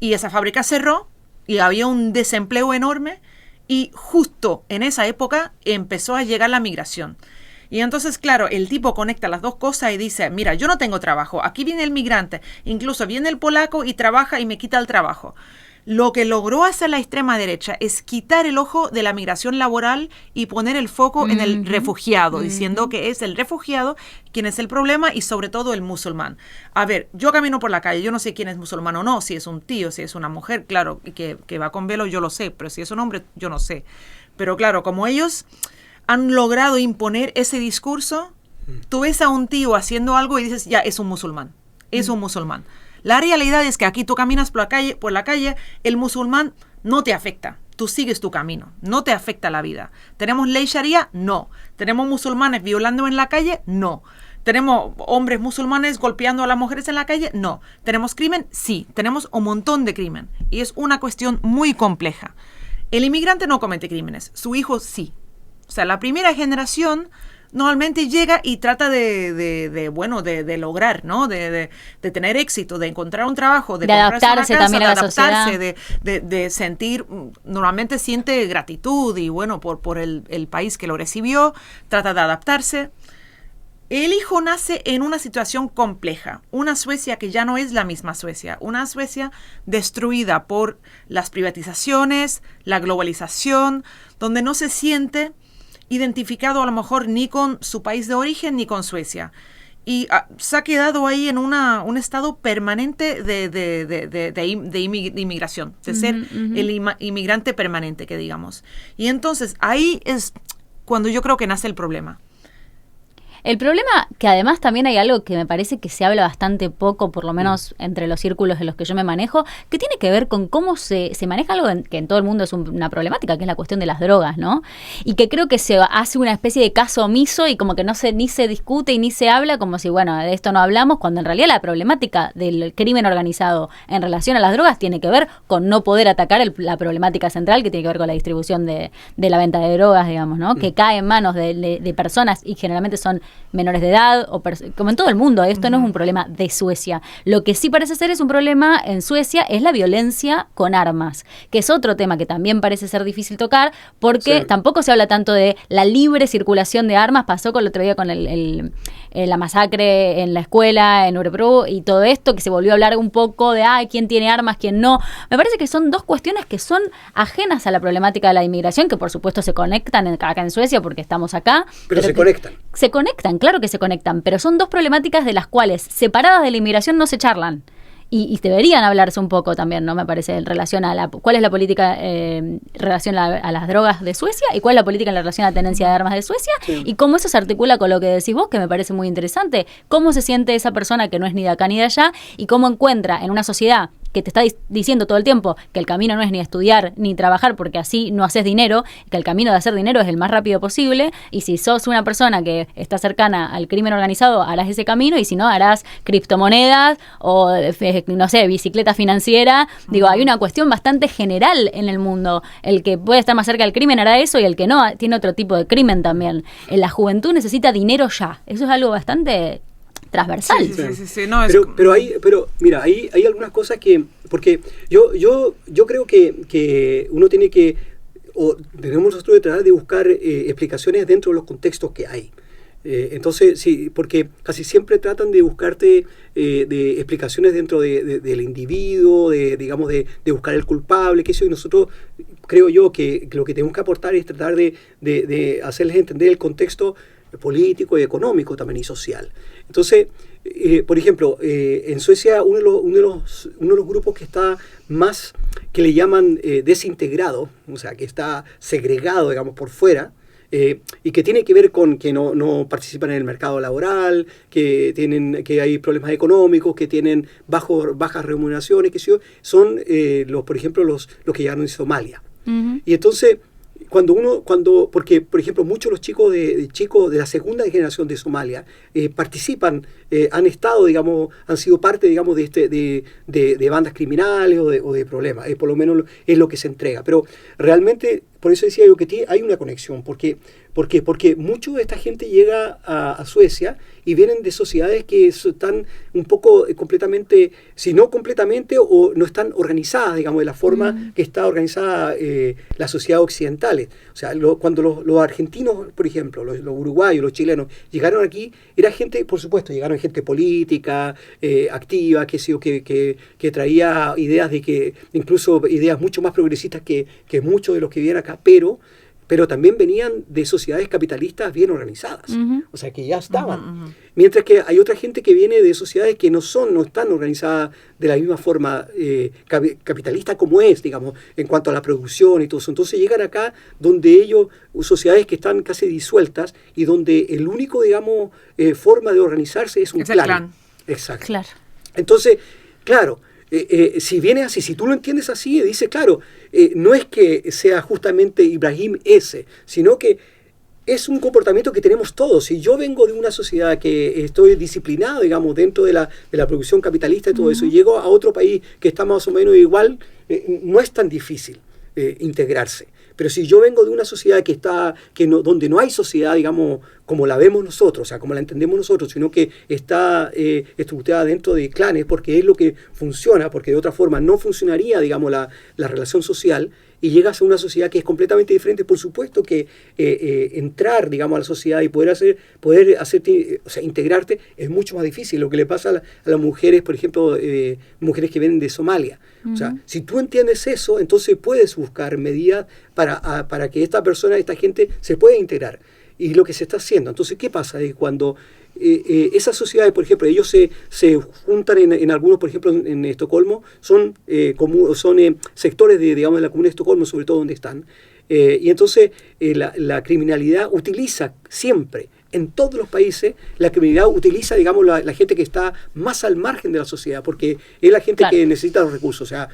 y esa fábrica cerró y había un desempleo enorme, y justo en esa época empezó a llegar la migración. Y entonces, claro, el tipo conecta las dos cosas y dice, mira, yo no tengo trabajo, aquí viene el migrante, incluso viene el polaco y trabaja y me quita el trabajo. Lo que logró hacer la extrema derecha es quitar el ojo de la migración laboral y poner el foco en el refugiado, diciendo que es el refugiado quien es el problema y sobre todo el musulmán. A ver, yo camino por la calle, yo no sé quién es musulmán o no, si es un tío, si es una mujer, claro, que va con velo, yo lo sé, pero si es un hombre, yo no sé. Pero claro, como ellos han logrado imponer ese discurso, tú ves a un tío haciendo algo y dices, ya, es un musulmán, es un musulmán. La realidad es que aquí tú caminas por la calle, el musulmán no te afecta. Tú sigues tu camino, no te afecta la vida. ¿Tenemos ley sharia? No. ¿Tenemos musulmanes violando en la calle? No. ¿Tenemos hombres musulmanes golpeando a las mujeres en la calle? No. ¿Tenemos crimen? Sí. Tenemos un montón de crimen. Y es una cuestión muy compleja. El inmigrante no comete crímenes, su hijo sí. O sea, la primera generación normalmente llega y trata de lograr, ¿no? De tener éxito, de encontrar un trabajo, de adaptarse una casa, también a la sociedad. De sentir, normalmente siente gratitud y bueno, por el país que lo recibió, trata de adaptarse. El hijo nace en una situación compleja, una Suecia que ya no es la misma Suecia, una Suecia destruida por las privatizaciones, la globalización, donde no se siente identificado a lo mejor ni con su país de origen ni con Suecia. Y se ha quedado ahí en un estado permanente de inmigración, de ser el inmigrante permanente, que digamos. Y entonces ahí es cuando yo creo que nace el problema. El problema, que además también hay algo que me parece que se habla bastante poco, por lo menos entre los círculos en los que yo me manejo, que tiene que ver con cómo se maneja algo que en todo el mundo es una problemática, que es la cuestión de las drogas, ¿no? Y que creo que se hace una especie de caso omiso y como que ni se discute y ni se habla, como si, bueno, de esto no hablamos, cuando en realidad la problemática del crimen organizado en relación a las drogas tiene que ver con no poder atacar la problemática central, que tiene que ver con la distribución de la venta de drogas, digamos, ¿no? Que cae en manos de personas y generalmente son menores de edad, como en todo el mundo. Esto no es un problema de Suecia. Lo que sí parece ser es un problema en Suecia es la violencia con armas, que es otro tema que también parece ser difícil tocar, porque tampoco se habla tanto de la libre circulación de armas. Pasó con el otro día con la masacre en la escuela, en Örebro, y todo esto, que se volvió a hablar un poco de quién tiene armas, quién no. Me parece que son dos cuestiones que son ajenas a la problemática de la inmigración, que por supuesto se conectan acá en Suecia porque estamos acá. Pero se conectan. Se conectan, claro que se conectan, pero son dos problemáticas de las cuales, separadas de la inmigración, no se charlan. Y deberían hablarse un poco también, ¿no? Me parece, en relación a cuál es la política en relación a las drogas de Suecia y cuál es la política en relación a la tenencia de armas de Suecia, y cómo eso se articula con lo que decís vos, que me parece muy interesante. Cómo se siente esa persona que no es ni de acá ni de allá y cómo encuentra en una sociedad que te está diciendo todo el tiempo que el camino no es ni estudiar ni trabajar porque así no haces dinero, que el camino de hacer dinero es el más rápido posible, y si sos una persona que está cercana al crimen organizado harás ese camino, y si no harás criptomonedas o no sé, bicicleta financiera. Digo, hay una cuestión bastante general en el mundo. El que puede estar más cerca del crimen hará eso, y el que no tiene otro tipo de crimen también. La juventud necesita dinero ya. Eso es algo bastante transversal. Sí. No, pero mira, hay algunas cosas que, porque yo creo que uno tiene que, o tenemos nosotros que tratar de buscar explicaciones dentro de los contextos que hay. Entonces, sí, porque casi siempre tratan de buscarte de explicaciones dentro del individuo, digamos, de buscar el culpable, que eso, y nosotros creo yo que lo que tenemos que aportar es tratar de hacerles entender el contexto político y económico también y social. Entonces, por ejemplo, en Suecia uno de los grupos que está más, que le llaman desintegrado, o sea, que está segregado, digamos, por fuera, y que tiene que ver con que no participan en el mercado laboral, que hay problemas económicos, que tienen bajas remuneraciones, que son por ejemplo los que llegaron de Somalia. Uh-huh. Y entonces porque por ejemplo muchos de los chicos de la segunda generación de Somalia participan, han estado, digamos, han sido parte, digamos, de bandas criminales o de problemas, por lo menos es lo que se entrega, pero realmente, por eso decía yo que hay una conexión, porque mucho de esta gente llega a Suecia y vienen de sociedades que están un poco completamente, si no completamente, o no están organizadas, digamos, de la forma que está organizada la sociedad occidental. O sea, cuando los argentinos, por ejemplo, los uruguayos, los chilenos, llegaron aquí, era gente, por supuesto, llegaron gente política, activa, que traía ideas incluso ideas mucho más progresistas que muchos de los que vienen acá, pero pero también venían de sociedades capitalistas bien organizadas, o sea, que ya estaban. Mientras que hay otra gente que viene de sociedades que no están organizadas de la misma forma capitalista como es, digamos, en cuanto a la producción y todo eso. Entonces llegan acá donde ellos, sociedades que están casi disueltas y donde el único, digamos, forma de organizarse es un clan. Exacto. Claro. Entonces, claro, si viene así, si tú lo entiendes así, dice, claro, no es que sea justamente Ibrahim ese, sino que es un comportamiento que tenemos todos. Si yo vengo de una sociedad que estoy disciplinado, digamos, dentro de la producción capitalista y todo eso, y llego a otro país que está más o menos igual, no es tan difícil integrarse. Pero si yo vengo de una sociedad donde no hay sociedad, digamos, como la vemos nosotros, o sea, como la entendemos nosotros, sino que está estructurada dentro de clanes, porque es lo que funciona, porque de otra forma no funcionaría, digamos, la relación social, y llegas a una sociedad que es completamente diferente, por supuesto que entrar, digamos, a la sociedad y poder hacerte, o sea, integrarte es mucho más difícil. Lo que le pasa a las mujeres, por ejemplo, mujeres que vienen de Somalia. O sea, si tú entiendes eso, entonces puedes buscar medidas para que esta gente se pueda integrar. Y lo que se está haciendo. Entonces, ¿qué pasa? Cuando esas sociedades, por ejemplo, ellos se juntan en algunos, por ejemplo, en Estocolmo, son sectores de la comuna de Estocolmo, sobre todo donde están. Y entonces la criminalidad utiliza siempre, en todos los países, la criminalidad utiliza, digamos, la gente que está más al margen de la sociedad, porque es la gente que necesita los recursos. O sea,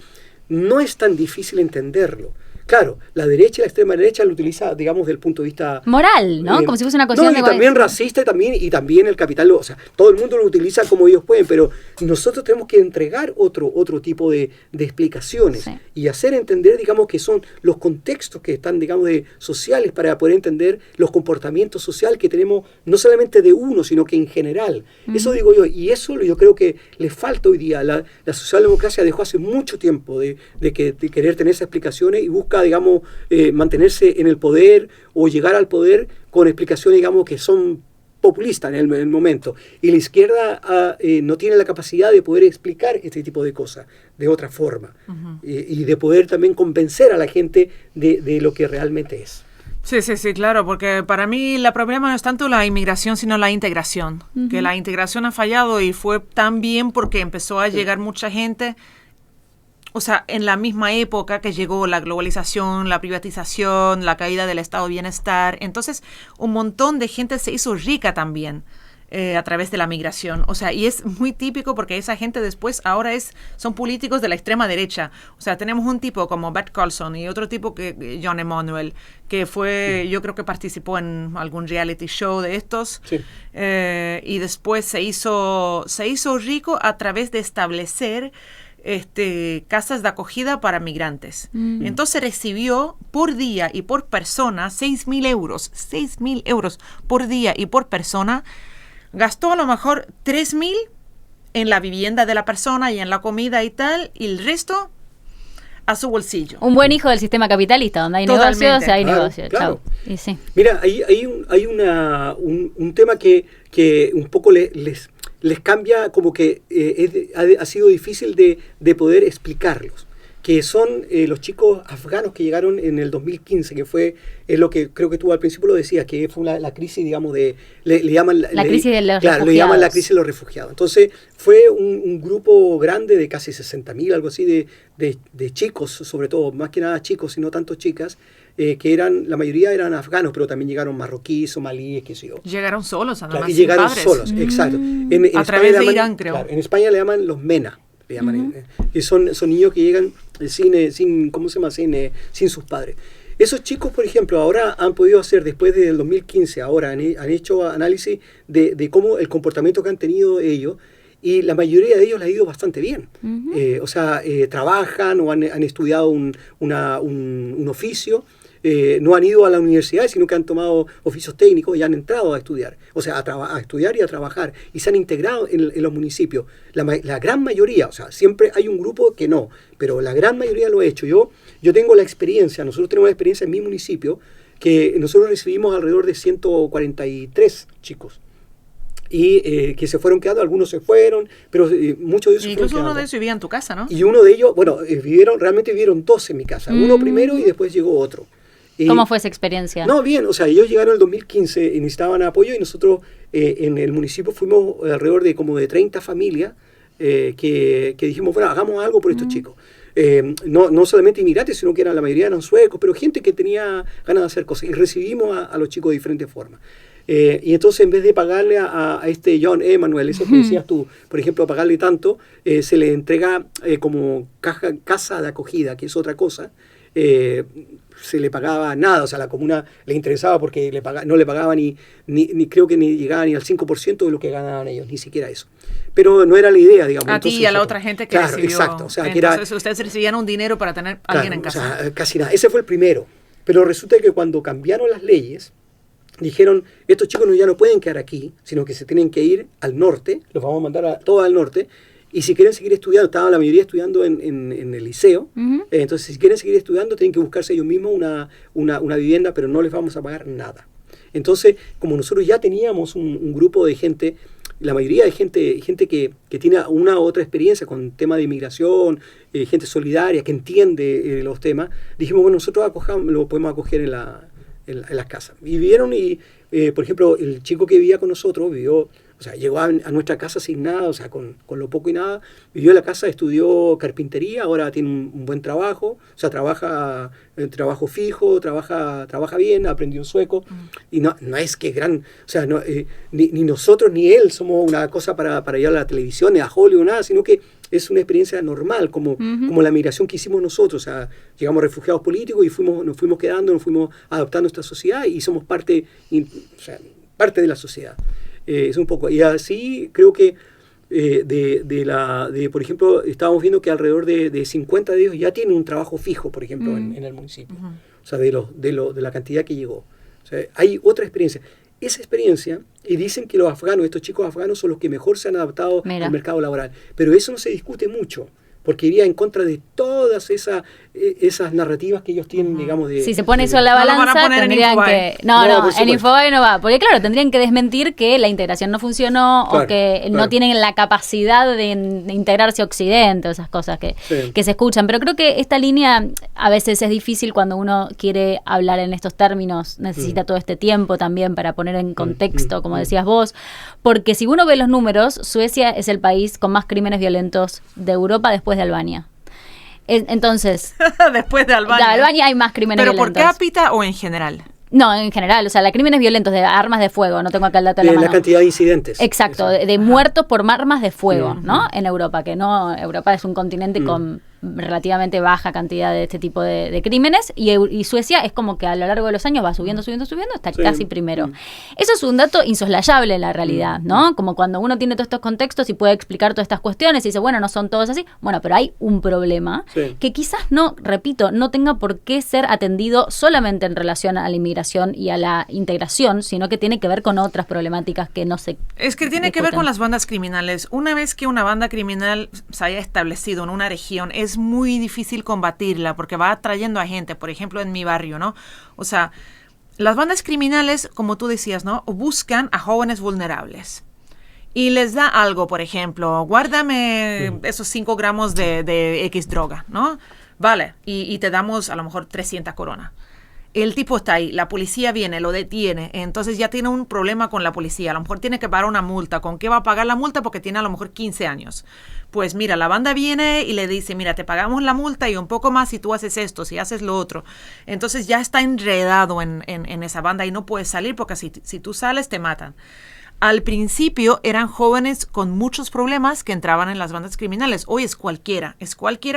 no es tan difícil entenderlo. Claro, la derecha y la extrema derecha lo utiliza, digamos, desde el punto de vista moral, ¿no? Como si fuese una cuestión y también racista y también el capital, o sea, todo el mundo lo utiliza como ellos pueden, pero nosotros tenemos que entregar otro tipo de explicaciones y hacer entender, digamos, que son los contextos que están, digamos, sociales para poder entender los comportamientos sociales que tenemos, no solamente de uno, sino que en general. Eso digo yo, y eso yo creo que le falta hoy día. La socialdemocracia dejó hace mucho tiempo de querer tener esas explicaciones y busca, digamos, mantenerse en el poder o llegar al poder con explicaciones, digamos, que son populistas en el momento. Y la izquierda no tiene la capacidad de poder explicar este tipo de cosas de otra forma y de poder también convencer a la gente de lo que realmente es. Sí, claro, porque para mí el problema no es tanto la inmigración, sino la integración. Que la integración ha fallado y fue tan bien porque empezó a llegar mucha gente. O sea, en la misma época que llegó la globalización, la privatización, la caída del estado de bienestar. Entonces, un montón de gente se hizo rica también a través de la migración. O sea, y es muy típico porque esa gente después ahora son políticos de la extrema derecha. O sea, tenemos un tipo como Bert Colson y otro tipo que John Emanuel, que fue, yo creo que participó en algún reality show de estos. Sí. Y después se hizo rico a través de establecer casas de acogida para migrantes. Entonces recibió por día y por persona 6.000 euros. 6.000 euros por día y por persona. Gastó a lo mejor 3.000 en la vivienda de la persona y en la comida y tal, y el resto a su bolsillo. Un buen hijo del sistema capitalista, donde hay negocios, hay negocios. Claro. Y sí. Mira, hay un tema que un poco les cambia, como que ha sido difícil de poder explicarlos, que son los chicos afganos que llegaron en el 2015, que es lo que creo que tú al principio lo decías, que fue la crisis, digamos, le llaman la crisis de los refugiados. Le llaman la crisis de los refugiados. Entonces fue un grupo grande de casi 60.000, algo así, de chicos, sobre todo, más que nada chicos y no tanto chicas, que la mayoría eran afganos, pero también llegaron marroquíes, somalíes, qué sé yo. Llegaron solos, además. Claro, y llegaron solos, exacto. A través de Irán, creo. Claro, en España le llaman los MENA. Que son niños que llegan sin ¿cómo se llama? Sin sus padres. Esos chicos, por ejemplo, ahora han podido hacer, después del 2015, ahora han hecho análisis de cómo el comportamiento que han tenido ellos, y la mayoría de ellos les ha ido bastante bien. O sea, trabajan o han estudiado un oficio. No han ido a la universidad, sino que han tomado oficios técnicos y han entrado a estudiar, o sea, a estudiar y a trabajar, y se han integrado en los municipios. La gran mayoría, o sea, siempre hay un grupo que no, pero la gran mayoría lo ha hecho. Yo tengo la experiencia, nosotros tenemos la experiencia en mi municipio, que nosotros recibimos alrededor de 143 chicos. Y que se fueron quedando, algunos se fueron, pero muchos de ellos incluso uno de ellos vivía en tu casa, ¿no? Y uno de ellos, bueno, realmente vivieron dos en mi casa, uno primero y después llegó otro. ¿Cómo fue esa experiencia? No, bien, o sea, ellos llegaron en el 2015 y necesitaban apoyo y nosotros en el municipio fuimos alrededor de como de 30 familias que dijimos, bueno, hagamos algo por estos chicos. No solamente inmigrantes, sino que la mayoría eran suecos, pero gente que tenía ganas de hacer cosas y recibimos a los chicos de diferentes formas. Y entonces en vez de pagarle a este John Emanuel, eso que decías tú, por ejemplo, pagarle tanto, se le entrega como casa de acogida, que es otra cosa. Se le pagaba nada, o sea, la comuna le interesaba porque no le pagaba ni creo que ni llegaba ni al 5% de lo que ganaban ellos, ni siquiera eso. Pero no era la idea, digamos. A ti y a la otra gente que recibió. Exacto. O sea, entonces ustedes recibían un dinero para tener a alguien en casa. O sea, casi nada. Ese fue el primero. Pero resulta que cuando cambiaron las leyes, dijeron, estos chicos ya no pueden quedar aquí, sino que se tienen que ir al norte, los vamos a mandar a todo al norte, y si quieren seguir estudiando, estaban la mayoría estudiando en el liceo, entonces si quieren seguir estudiando tienen que buscarse ellos mismos una vivienda, pero no les vamos a pagar nada. Entonces, como nosotros ya teníamos un grupo de gente, la mayoría de gente que tiene una u otra experiencia con temas de inmigración, gente solidaria, que entiende los temas, dijimos, bueno, nosotros lo podemos acoger en las casas. Y vivieron por ejemplo, el chico que vivía con nosotros llegó a nuestra casa sin nada, o sea, con lo poco y nada, vivió en la casa, estudió carpintería, ahora tiene un buen trabajo, o sea, trabaja trabajo fijo, trabaja bien, aprendió sueco, y no es que o sea, ni nosotros ni él somos una cosa para ir a la televisión, ni a Hollywood, nada, sino que es una experiencia normal, como la migración que hicimos nosotros, o sea, llegamos refugiados políticos y nos fuimos quedando, nos fuimos adaptando a esta sociedad y somos parte de la sociedad. Es un poco, y así creo que por ejemplo, estábamos viendo que alrededor de 50 de ellos ya tienen un trabajo fijo, por ejemplo, en el municipio, o sea, de la cantidad que llegó. O sea, hay otra experiencia. Esa experiencia, y dicen que estos chicos afganos son los que mejor se han adaptado al mercado laboral, pero eso no se discute mucho, porque iría en contra de todas esas narrativas que ellos tienen, digamos, de... Si se pone eso en la balanza, tendrían que... en Infobae no va, porque claro, tendrían que desmentir que la integración no funcionó o que no tienen la capacidad de integrarse a Occidente, o esas cosas que se escuchan. Pero creo que esta línea a veces es difícil cuando uno quiere hablar en estos términos, necesita todo este tiempo también para poner en contexto, como decías vos, porque si uno ve los números, Suecia es el país con más crímenes violentos de Europa después de Albania. Entonces, después de Albania. De Albania hay más crímenes violentos. ¿Pero por cápita o en general? No, en general, o sea, crímenes violentos de armas de fuego, no tengo acá el dato de la mano. La cantidad de incidentes. Exacto, de muertos por armas de fuego, ¿no? En Europa, Europa es un continente con relativamente baja cantidad de este tipo de crímenes y Suecia es como que a lo largo de los años va subiendo, está casi primero. Eso es un dato insoslayable en la realidad, ¿no? Como cuando uno tiene todos estos contextos y puede explicar todas estas cuestiones y dice, bueno, no son todos así, bueno, pero hay un problema que quizás no tenga por qué ser atendido solamente en relación a la inmigración y a la integración, sino que tiene que ver con otras problemáticas que no se Es que tiene que ver con las bandas criminales. Una vez que una banda criminal se haya establecido en una región, es muy difícil combatirla porque va atrayendo a gente, por ejemplo, en mi barrio, ¿no? O sea, las bandas criminales, como tú decías, ¿no? Buscan a jóvenes vulnerables y les da algo, por ejemplo, guárdame esos 5 gramos de X droga, ¿no? Vale, y te damos a lo mejor 300 coronas. El tipo está ahí, la policía viene, lo detiene, entonces ya tiene un problema con la policía, a lo mejor tiene que pagar una multa. ¿Con qué va a pagar la multa? Porque tiene a lo mejor 15 años. Pues mira, la banda viene y le dice, mira, te pagamos la multa y un poco más si tú haces esto, si haces lo otro. Entonces ya está enredado en esa banda y no puedes salir porque si tú sales te matan. Al principio eran jóvenes con muchos problemas que entraban en las bandas criminales. Hoy es cualquiera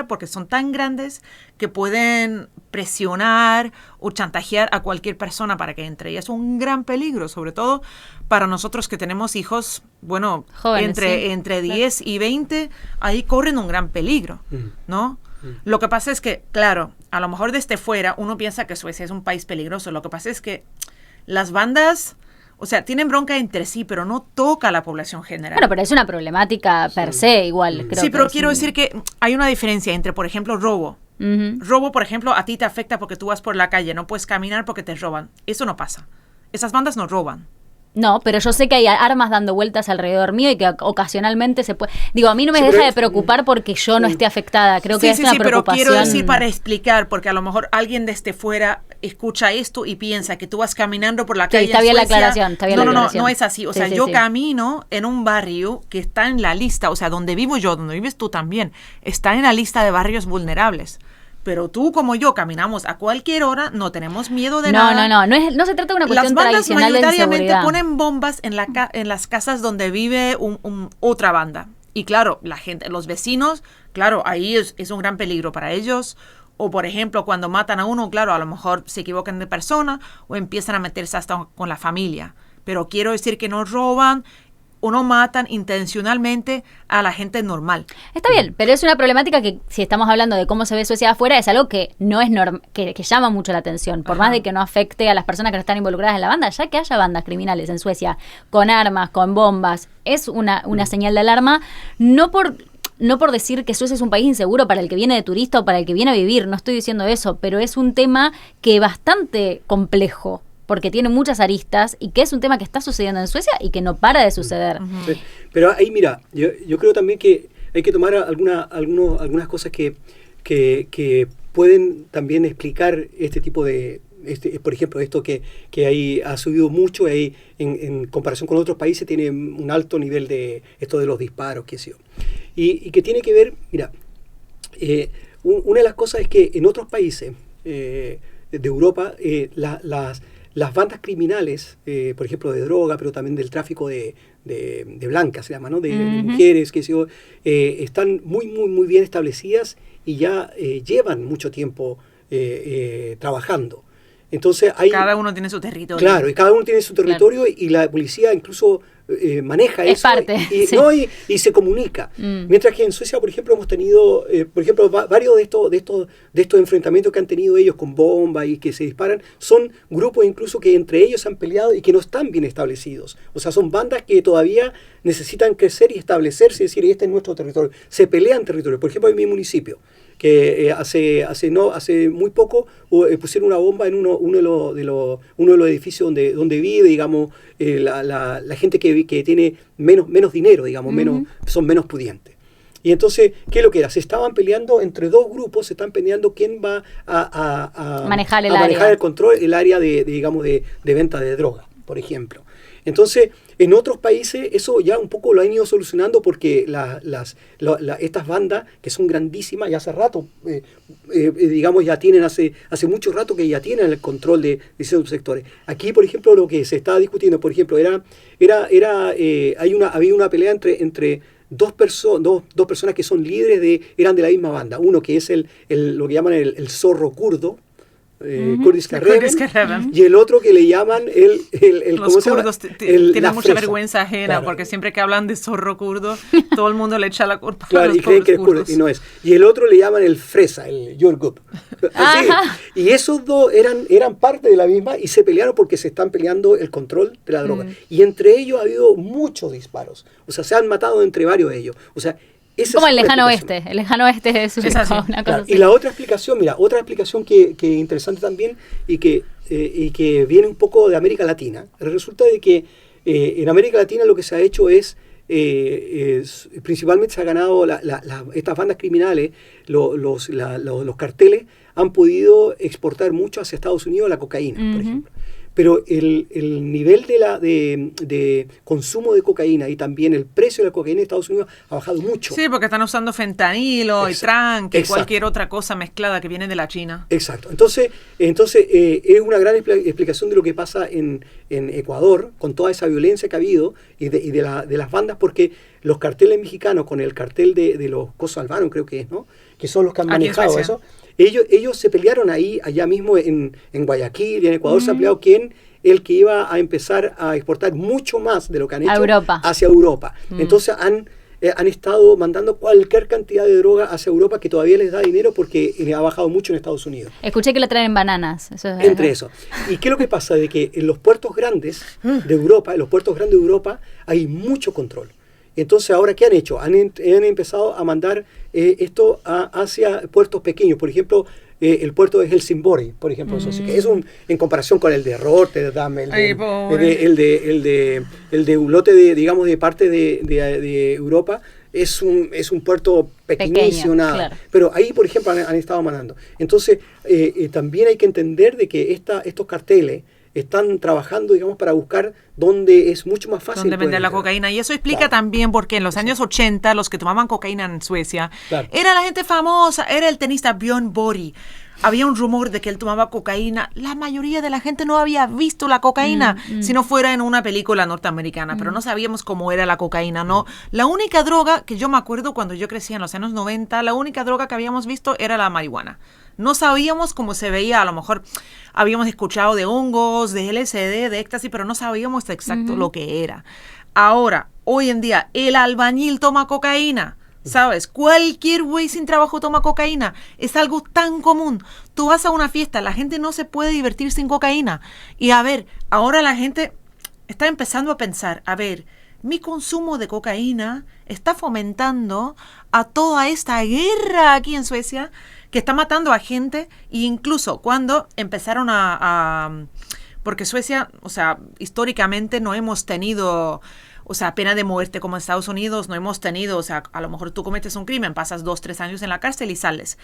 porque son tan grandes que pueden presionar o chantajear a cualquier persona para que entre. Y es un gran peligro, sobre todo para nosotros que tenemos hijos, bueno, jóvenes, entre 10 y 20, ahí corren un gran peligro, ¿no? Lo que pasa es que, claro, a lo mejor desde fuera uno piensa que Suecia es un país peligroso. Lo que pasa es que las bandas... O sea, tienen bronca entre sí, pero no toca a la población general. Bueno, pero es una problemática per se igual. Creo sí, pero quiero decir que hay una diferencia entre, por ejemplo, robo. Robo, por ejemplo, a ti te afecta porque tú vas por la calle, no puedes caminar porque te roban. Eso no pasa. Esas bandas no roban. No, pero yo sé que hay armas dando vueltas alrededor mío y que ocasionalmente se puede... Digo, a mí no me deja de preocupar porque yo no esté afectada. Creo que es una preocupación. Pero quiero decir para explicar, porque a lo mejor alguien desde fuera escucha esto y piensa que tú vas caminando por la calle está bien la aclaración. No es así. O sea, yo camino en un barrio que está en la lista, o sea, donde vivo yo, donde vives tú también, está en la lista de barrios vulnerables. Pero tú como yo caminamos a cualquier hora, no tenemos miedo de nada. No se trata de una cuestión tradicional de inseguridad. Las bandas mayoritariamente ponen bombas en las casas donde vive otra banda. Y claro, la gente, los vecinos, claro, ahí es un gran peligro para ellos. O por ejemplo, cuando matan a uno, claro, a lo mejor se equivocan de persona o empiezan a meterse hasta con la familia. Pero quiero decir que no roban o no matan intencionalmente a la gente normal. Está bien, pero es una problemática que, si estamos hablando de cómo se ve Suecia afuera, es algo que no es que llama mucho la atención, por más de que no afecte a las personas que no están involucradas en la banda. Ya que haya bandas criminales en Suecia con armas, con bombas, es una señal de alarma, no por decir que Suecia es un país inseguro para el que viene de turista o para el que viene a vivir, no estoy diciendo eso, pero es un tema que es bastante complejo, porque tiene muchas aristas y que es un tema que está sucediendo en Suecia y que no para de suceder. Sí, pero ahí, mira, yo creo también que hay que tomar algunas cosas que pueden también explicar este tipo de... por ejemplo, esto que ahí ha subido mucho, ahí en comparación con otros países tiene un alto nivel de esto de los disparos, qué sé yo. Y que tiene que ver, mira, una de las cosas es que en otros países de Europa, las bandas criminales, por ejemplo, de droga, pero también del tráfico de blancas, se llama, ¿no? De mujeres, qué sé yo, están muy, muy, muy bien establecidas y ya llevan mucho tiempo trabajando. Entonces cada uno tiene su territorio. Claro, y cada uno tiene su territorio, claro. Y la policía incluso maneja es eso parte, y se comunica. Mientras que en Suecia, por ejemplo, hemos tenido, por ejemplo, varios de estos enfrentamientos que han tenido ellos con bombas y que se disparan, son grupos incluso que entre ellos han peleado y que no están bien establecidos. O sea, son bandas que todavía necesitan crecer y establecerse y decir, este es nuestro territorio. Se pelean territorios. Por ejemplo, en mi municipio, que hace muy poco pusieron una bomba en uno de los edificios donde vive, digamos, la gente que tiene menos dinero, digamos, son menos pudientes. Y entonces, ¿qué es lo que era? Se estaban peleando entre dos grupos, se están peleando quién va a manejar el control, el área de venta de droga, por ejemplo. Entonces, en otros países eso ya un poco lo han ido solucionando porque estas bandas, que son grandísimas, ya hace rato, digamos, ya tienen hace mucho rato que ya tienen el control de esos sectores. Aquí, por ejemplo, lo que se estaba discutiendo, por ejemplo, había una pelea entre dos personas que son líderes eran de la misma banda. Uno que es lo que llaman el zorro kurdo, Kurdish Kareben, y el otro que le llaman los kurdos tienen mucha vergüenza ajena, claro. Porque siempre que hablan de zorro kurdo todo el mundo le echa la culpa, claro, a los creen que es kurdo y no es, y el otro le llaman el fresa, el yorgup. Y esos dos eran parte de la misma y se pelearon porque se están peleando el control de la droga, y entre ellos ha habido muchos disparos, o sea, se han matado entre varios de ellos, o sea, como el lejano oeste es una cosa claro. así. Y la otra explicación, otra explicación que interesante también y que viene un poco de América Latina. Resulta de que en América Latina lo que se ha hecho es principalmente se ha ganado estas bandas criminales, los carteles han podido exportar mucho hacia Estados Unidos la cocaína, por ejemplo. Pero el nivel de consumo de cocaína y también el precio de la cocaína en Estados Unidos ha bajado mucho. Sí, porque están usando fentanilo y tranque y cualquier otra cosa mezclada que viene de la China. Exacto. Entonces es una gran explicación de lo que pasa en Ecuador, con toda esa violencia que ha habido y de las bandas, porque los carteles mexicanos con el cartel de los kosovanos, creo que es, ¿no? Que son los que han manejado eso. Ellos se pelearon allá mismo en Guayaquil y en Ecuador se ha peleado el que iba a empezar a exportar mucho más de lo que han hecho hacia Europa. Entonces han estado mandando cualquier cantidad de droga hacia Europa que todavía les da dinero porque ha bajado mucho en Estados Unidos. Escuché que lo traen en bananas. Entre eso. ¿Y qué es lo que pasa? De que en los puertos grandes de Europa, hay mucho control. Entonces, ahora, ¿qué han hecho? Han empezado a mandar esto hacia puertos pequeños. Por ejemplo, el puerto de Helsingborg, por ejemplo, que es en comparación con el de Rotterdam, el de un lote de parte de Europa, es un puerto pequeñísimo, nada. Claro. Pero ahí, por ejemplo, han estado mandando. Entonces, también hay que entender de que estos carteles están trabajando, digamos, para buscar dónde es mucho más fácil. Dónde vender la cocaína. Y eso explica también por qué en los años 80 los que tomaban cocaína en Suecia era la gente famosa, era el tenista Björn Borg. Había un rumor de que él tomaba cocaína. La mayoría de la gente no había visto la cocaína, si no fuera en una película norteamericana, pero no sabíamos cómo era la cocaína, ¿no? La única droga que yo me acuerdo cuando yo crecía en los años 90, la única droga que habíamos visto era la marihuana. No sabíamos cómo se veía, a lo mejor habíamos escuchado de hongos, de LSD, de éxtasis, pero no sabíamos exacto lo que era. Ahora, hoy en día, el albañil toma cocaína. ¿Sabes? Cualquier güey sin trabajo toma cocaína. Es algo tan común. Tú vas a una fiesta, la gente no se puede divertir sin cocaína. Y a ver, ahora la gente está empezando a pensar, a ver, mi consumo de cocaína está fomentando a toda esta guerra aquí en Suecia que está matando a gente. E incluso cuando empezaron porque Suecia, o sea, históricamente no hemos tenido... O sea, pena de muerte como en Estados Unidos no hemos tenido. O sea, a lo mejor tú cometes un crimen, pasas 2-3 años en la cárcel y sales.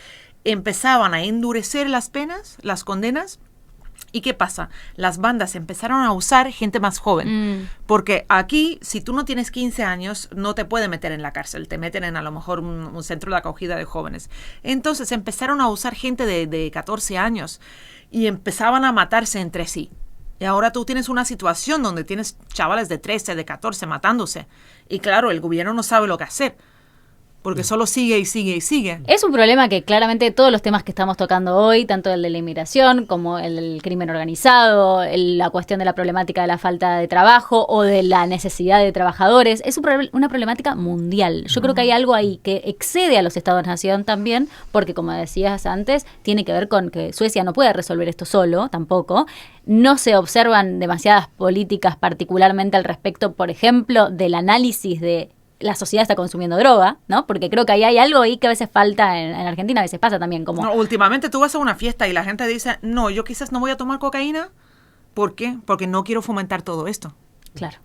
Empezaban a endurecer las penas, las condenas. ¿Y qué pasa? Las bandas empezaron a usar gente más joven. Porque aquí, si tú no tienes 15 años, no te pueden meter en la cárcel. Te meten en a lo mejor un centro de acogida de jóvenes. Entonces empezaron a usar gente de 14 años y empezaban a matarse entre sí. Y ahora tú tienes una situación donde tienes chavales de 13, de 14 matándose. Y claro, el gobierno no sabe lo que hacer. Porque solo sigue y sigue y sigue. Es un problema que claramente todos los temas que estamos tocando hoy, tanto el de la inmigración como el del crimen organizado, la cuestión de la problemática de la falta de trabajo o de la necesidad de trabajadores, es una problemática mundial. Yo creo que hay algo ahí que excede a los Estados-nación también, porque como decías antes, tiene que ver con que Suecia no puede resolver esto solo, tampoco. No se observan demasiadas políticas particularmente al respecto, por ejemplo, del análisis de la sociedad está consumiendo droga, ¿no? Porque creo que ahí hay algo ahí que a veces falta en Argentina, a veces pasa también como... No, últimamente tú vas a una fiesta y la gente dice, no, yo quizás no voy a tomar cocaína. ¿Por qué? Porque no quiero fomentar todo esto. Claro.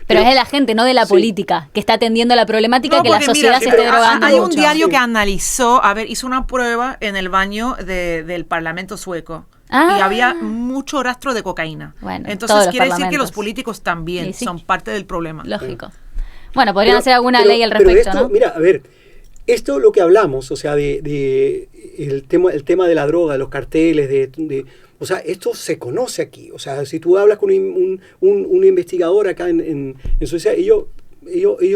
Pero es de la gente, no de la política, que está atendiendo la problemática que la sociedad se esté drogando. Hay un diario que analizó, hizo una prueba en el baño del Parlamento sueco. Y había mucho rastro de cocaína. Bueno, entonces quiere decir que los políticos también son parte del problema. Lógico. Bueno, podrían hacer alguna ley al respecto, esto, ¿no? Mira, a ver, esto lo que hablamos, o sea, de el tema de la droga, de los carteles, o sea, esto se conoce aquí. O sea, si tú hablas con un investigador acá en Suecia, ellos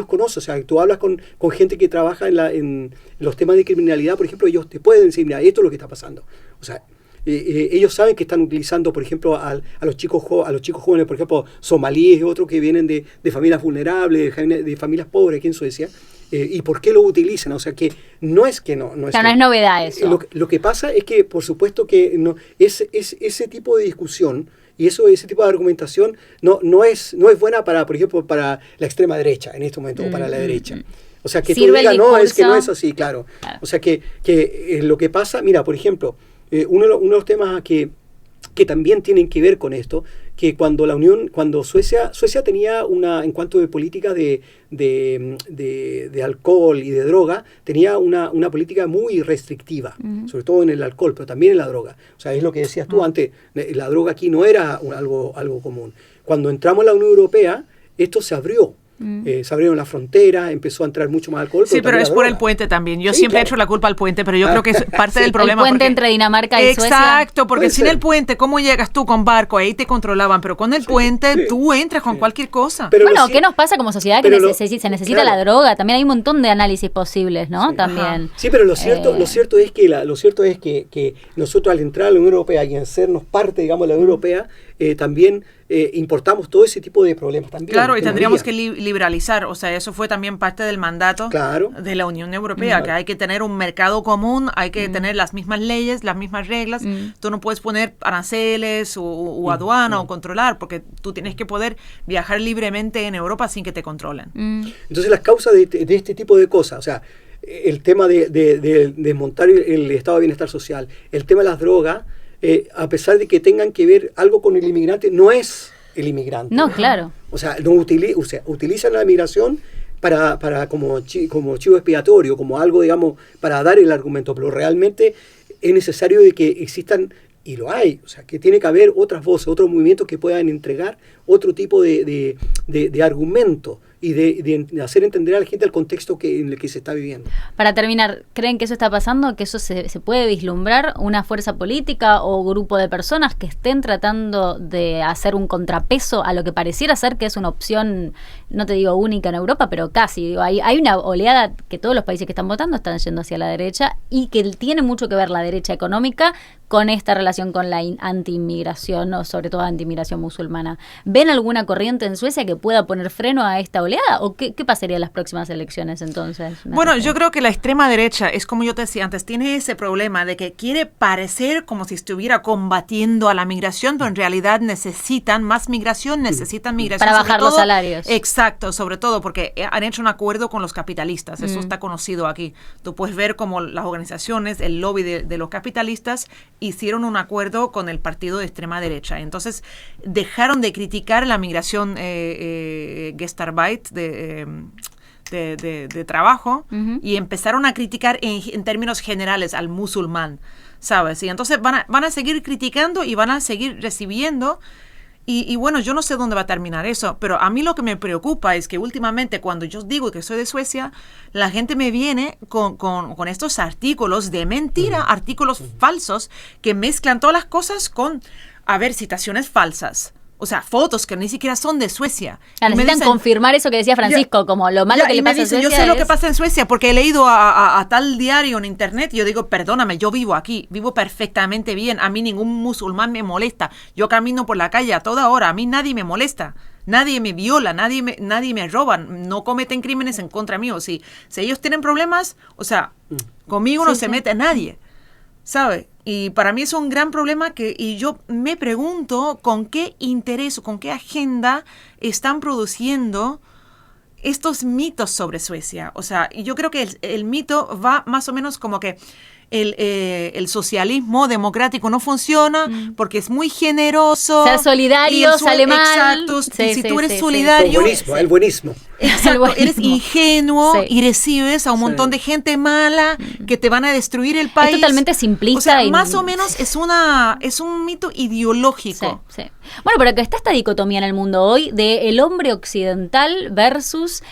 conocen, o sea, tú hablas con gente que trabaja en los temas de criminalidad, por ejemplo, ellos te pueden decir, mira, esto es lo que está pasando. O sea, ellos saben que están utilizando, por ejemplo, a los chicos jóvenes, por ejemplo, somalíes y otros que vienen de familias vulnerables, de familias pobres aquí en Suecia, y por qué lo utilizan. O sea, que no es que no es, no es novedad eso. Lo que pasa es que, por supuesto, que no es ese tipo de discusión y ese tipo de argumentación no es buena para, por ejemplo, para la extrema derecha en este momento, o para la derecha. O sea, que tú digas, no, es que no es así, claro. O sea, que lo que pasa, mira, por ejemplo, uno de los temas que también tienen que ver con esto, que cuando Suecia tenía en cuanto de política de alcohol y de droga, tenía una política muy restrictiva, sobre todo en el alcohol, pero también en la droga. O sea, es lo que decías tú antes, la droga aquí no era algo común. Cuando entramos a la Unión Europea, esto se abrió. Se abrieron las fronteras, empezó a entrar mucho más alcohol. Sí, pero es por el puente también. Yo siempre he hecho la culpa al puente, pero yo creo que es parte del problema. El puente entre Dinamarca y Suecia. Exacto, porque sin el puente, ¿cómo llegas tú con barco? Ahí te controlaban, pero con el puente tú entras con cualquier cosa. Pero bueno, ¿qué nos pasa como sociedad? Que se necesita la droga. También hay un montón de análisis posibles, ¿no? Sí. También. Sí, pero lo cierto es que nosotros al entrar a la Unión Europea y hacernos parte, digamos, de la Unión Europea, también importamos todo ese tipo de problemas también. Claro, y tendríamos que liberalizar, o sea, eso fue también parte del mandato de la Unión Europea, que hay que tener un mercado común, hay que tener las mismas leyes, las mismas reglas, tú no puedes poner aranceles o aduana o controlar, porque tú tienes que poder viajar libremente en Europa sin que te controlen. Entonces las causas de este tipo de cosas, o sea, el tema de desmontar el estado de bienestar social, el tema de las drogas, a pesar de que tengan que ver algo con el inmigrante, no es el inmigrante. No, claro. O sea, utilizan la migración para como chivo expiatorio, como algo, digamos, para dar el argumento, pero realmente es necesario de que existan, y lo hay, o sea, que tiene que haber otras voces, otros movimientos que puedan entregar otro tipo de argumento y de hacer entender a la gente el contexto en el que se está viviendo. Para terminar, ¿creen que eso está pasando? ¿Que eso se puede vislumbrar? ¿Una fuerza política o grupo de personas que estén tratando de hacer un contrapeso a lo que pareciera ser que es una opción, no te digo única en Europa, pero casi? Digo, hay una oleada que todos los países que están votando están yendo hacia la derecha y que tiene mucho que ver la derecha económica con esta relación con la anti-inmigración, o sobre todo anti-inmigración musulmana. ¿Ven alguna corriente en Suecia que pueda poner freno a esta oleada? ¿O qué pasaría en las próximas elecciones entonces? Bueno, yo creo que la extrema derecha es, como yo te decía antes, tiene ese problema de que quiere parecer como si estuviera combatiendo a la migración, pero en realidad necesitan más migración, necesitan migración. Para bajar los salarios. Exacto, sobre todo porque han hecho un acuerdo con los capitalistas, eso está conocido aquí. Tú puedes ver cómo las organizaciones, el lobby de los capitalistas, hicieron un acuerdo con el partido de extrema derecha. Entonces, dejaron de criticar la migración Gestarbeit de trabajo y empezaron a criticar en términos generales al musulmán, ¿sabes? Y entonces van a seguir criticando y van a seguir recibiendo. Y bueno, yo no sé dónde va a terminar eso, pero a mí lo que me preocupa es que últimamente cuando yo digo que soy de Suecia, la gente me viene con estos artículos de mentira, artículos falsos, que mezclan todas las cosas con, citaciones falsas. O sea, fotos que ni siquiera son de Suecia. Necesitan confirmar eso que decía Francisco, como lo malo que le pasa en Suecia. Yo sé lo que pasa en Suecia porque he leído a tal diario en internet y yo digo, perdóname, yo vivo aquí, vivo perfectamente bien, a mí ningún musulmán me molesta. Yo camino por la calle a toda hora, a mí nadie me molesta. Nadie me viola, nadie me roba, no cometen crímenes en contra mío. Si ellos tienen problemas, o sea, conmigo no se mete nadie, ¿sabe? Y para mí es un gran problema y yo me pregunto con qué interés o con qué agenda están produciendo estos mitos sobre Suecia. O sea, yo creo que el mito va más o menos como que el socialismo democrático no funciona porque es muy generoso. Ser solidario sale mal. Exacto. Si tú eres solidario. El buenismo. Exacto, eres ingenuo y recibes a un montón de gente mala que te van a destruir el país. Es totalmente simplista. O sea, más o menos es un mito ideológico. Sí. Bueno, pero que está esta dicotomía en el mundo hoy de el hombre occidental versus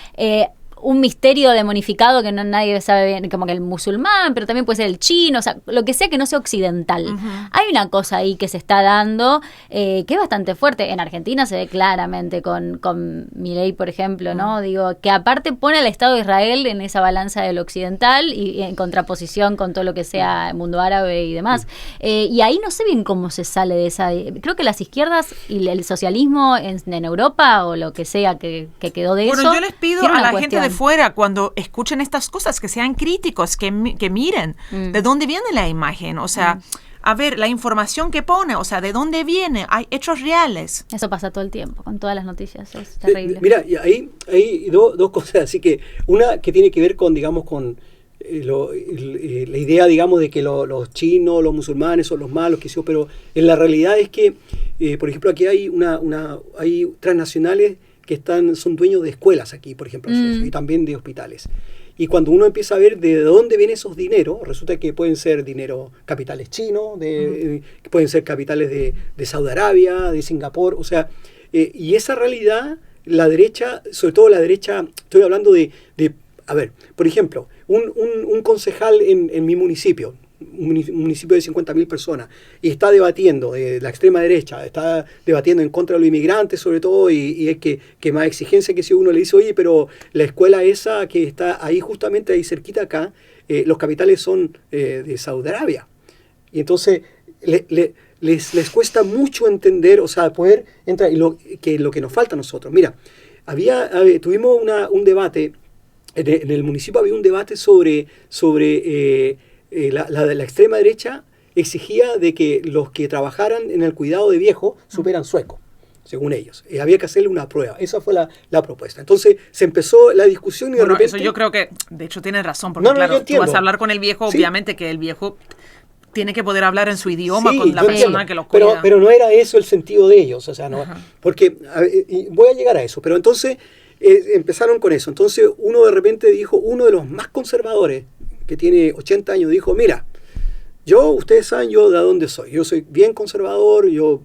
un misterio demonificado que nadie sabe bien, como que el musulmán, pero también puede ser el chino, o sea, lo que sea que no sea occidental. Hay una cosa ahí que se está dando que es bastante fuerte. En Argentina se ve claramente con Milei, por ejemplo, ¿no? Digo, que aparte pone al Estado de Israel en esa balanza del occidental y en contraposición con todo lo que sea el mundo árabe y demás. Y ahí no sé bien cómo se sale de esa. Creo que las izquierdas y el socialismo en Europa o lo que sea que quedó de eso. Bueno, yo les pido a la gente de fuera, cuando escuchen estas cosas, que sean críticos, que miren de dónde viene la imagen, o sea, a ver, la información que pone, o sea, de dónde viene, hay hechos reales. Eso pasa todo el tiempo, con todas las noticias, es terrible. Mira, ahí hay dos cosas, así que una que tiene que ver con, digamos, con la idea, digamos, de que los chinos, los musulmanes son los malos, pero en la realidad es que, por ejemplo, aquí hay hay transnacionales que son dueños de escuelas aquí, por ejemplo, y también de hospitales. Y cuando uno empieza a ver de dónde vienen esos dineros, resulta que pueden ser capitales chinos, pueden ser capitales de Saudi Arabia, de Singapur, o sea, y esa realidad, la derecha, sobre todo la derecha, estoy hablando a ver, por ejemplo, un concejal en mi municipio, un municipio de 50.000 personas, y está debatiendo, la extrema derecha, está debatiendo en contra de los inmigrantes sobre todo, y es que más exigencia que si uno le dice, oye, pero la escuela esa que está ahí justamente ahí cerquita acá, los capitales son de Saudi Arabia. Y entonces les cuesta mucho entender, o sea, poder entrar, y lo que nos falta a nosotros. Mira, tuvimos un debate, en el municipio había un debate sobre la extrema derecha exigía de que los que trabajaran en el cuidado de viejos supieran sueco. según ellos. Había que hacerle una prueba. Esa fue la propuesta. Entonces se empezó la discusión y de repente... Eso yo creo que, de hecho, tienes razón, porque claro, tú vas a hablar con el viejo, obviamente que el viejo tiene que poder hablar en su idioma con la persona que lo cuida. Pero no era eso el sentido de ellos, o sea, no, porque voy a llegar a eso, pero entonces empezaron con eso. Entonces uno de repente dijo, uno de los más conservadores, que tiene 80 años, dijo, mira, ustedes saben yo de dónde soy. Yo soy bien conservador, yo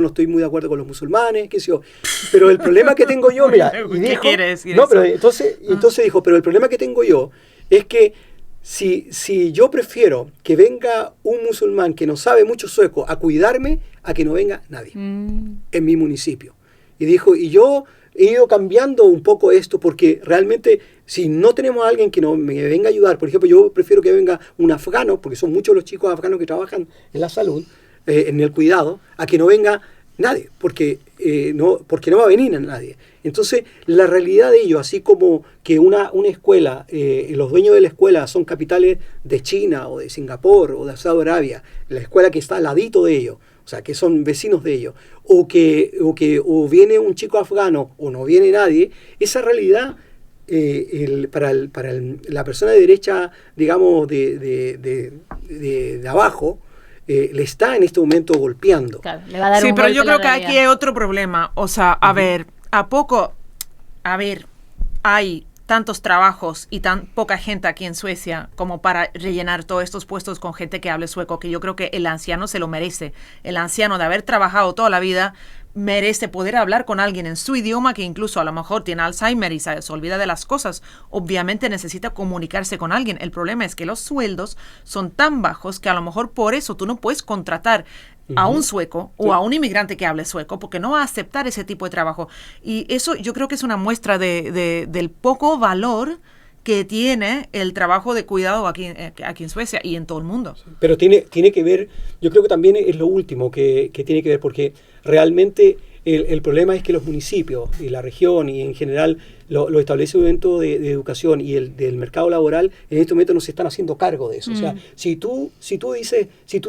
no estoy muy de acuerdo con los musulmanes, qué sé yo. Pero el problema que tengo yo, mira, y dijo, ¿qué quiere decir no, eso? pero entonces dijo, pero el problema que tengo yo es que si yo prefiero que venga un musulmán que no sabe mucho sueco a cuidarme, a que no venga nadie en mi municipio. Y dijo, y yo he ido cambiando un poco esto porque realmente si no tenemos a alguien que me venga a ayudar, por ejemplo, yo prefiero que venga un afgano, porque son muchos los chicos afganos que trabajan en la salud, en el cuidado, a que no venga nadie, porque no va a venir nadie. Entonces, la realidad de ello, así como que una escuela, los dueños de la escuela son capitales de China o de Singapur o de Saudi Arabia, la escuela que está al ladito de ellos, o sea, que son vecinos de ellos, o viene un chico afgano o no viene nadie, esa realidad para la persona de derecha, digamos, de abajo, le está en este momento golpeando. Claro, le va a dar sí, un pero golpe yo creo a la que aquí realidad. hay otro problema. O sea, hay tantos trabajos y tan poca gente aquí en Suecia como para rellenar todos estos puestos con gente que hable sueco, que yo creo que el anciano se lo merece. El anciano, de haber trabajado toda la vida, merece poder hablar con alguien en su idioma, que incluso a lo mejor tiene Alzheimer y se olvida de las cosas. Obviamente necesita comunicarse con alguien. El problema es que los sueldos son tan bajos que a lo mejor por eso tú no puedes contratar a un sueco o a un inmigrante que hable sueco, porque no va a aceptar ese tipo de trabajo. Y eso yo creo que es una muestra del poco valor que tiene el trabajo de cuidado aquí en Suecia y en todo el mundo. Pero tiene que ver, yo creo que también es lo último que tiene que ver, porque realmente el problema es que los municipios y la región y en general los establecimientos de educación y del mercado laboral en este momento no se están haciendo cargo de eso. O sea, si tú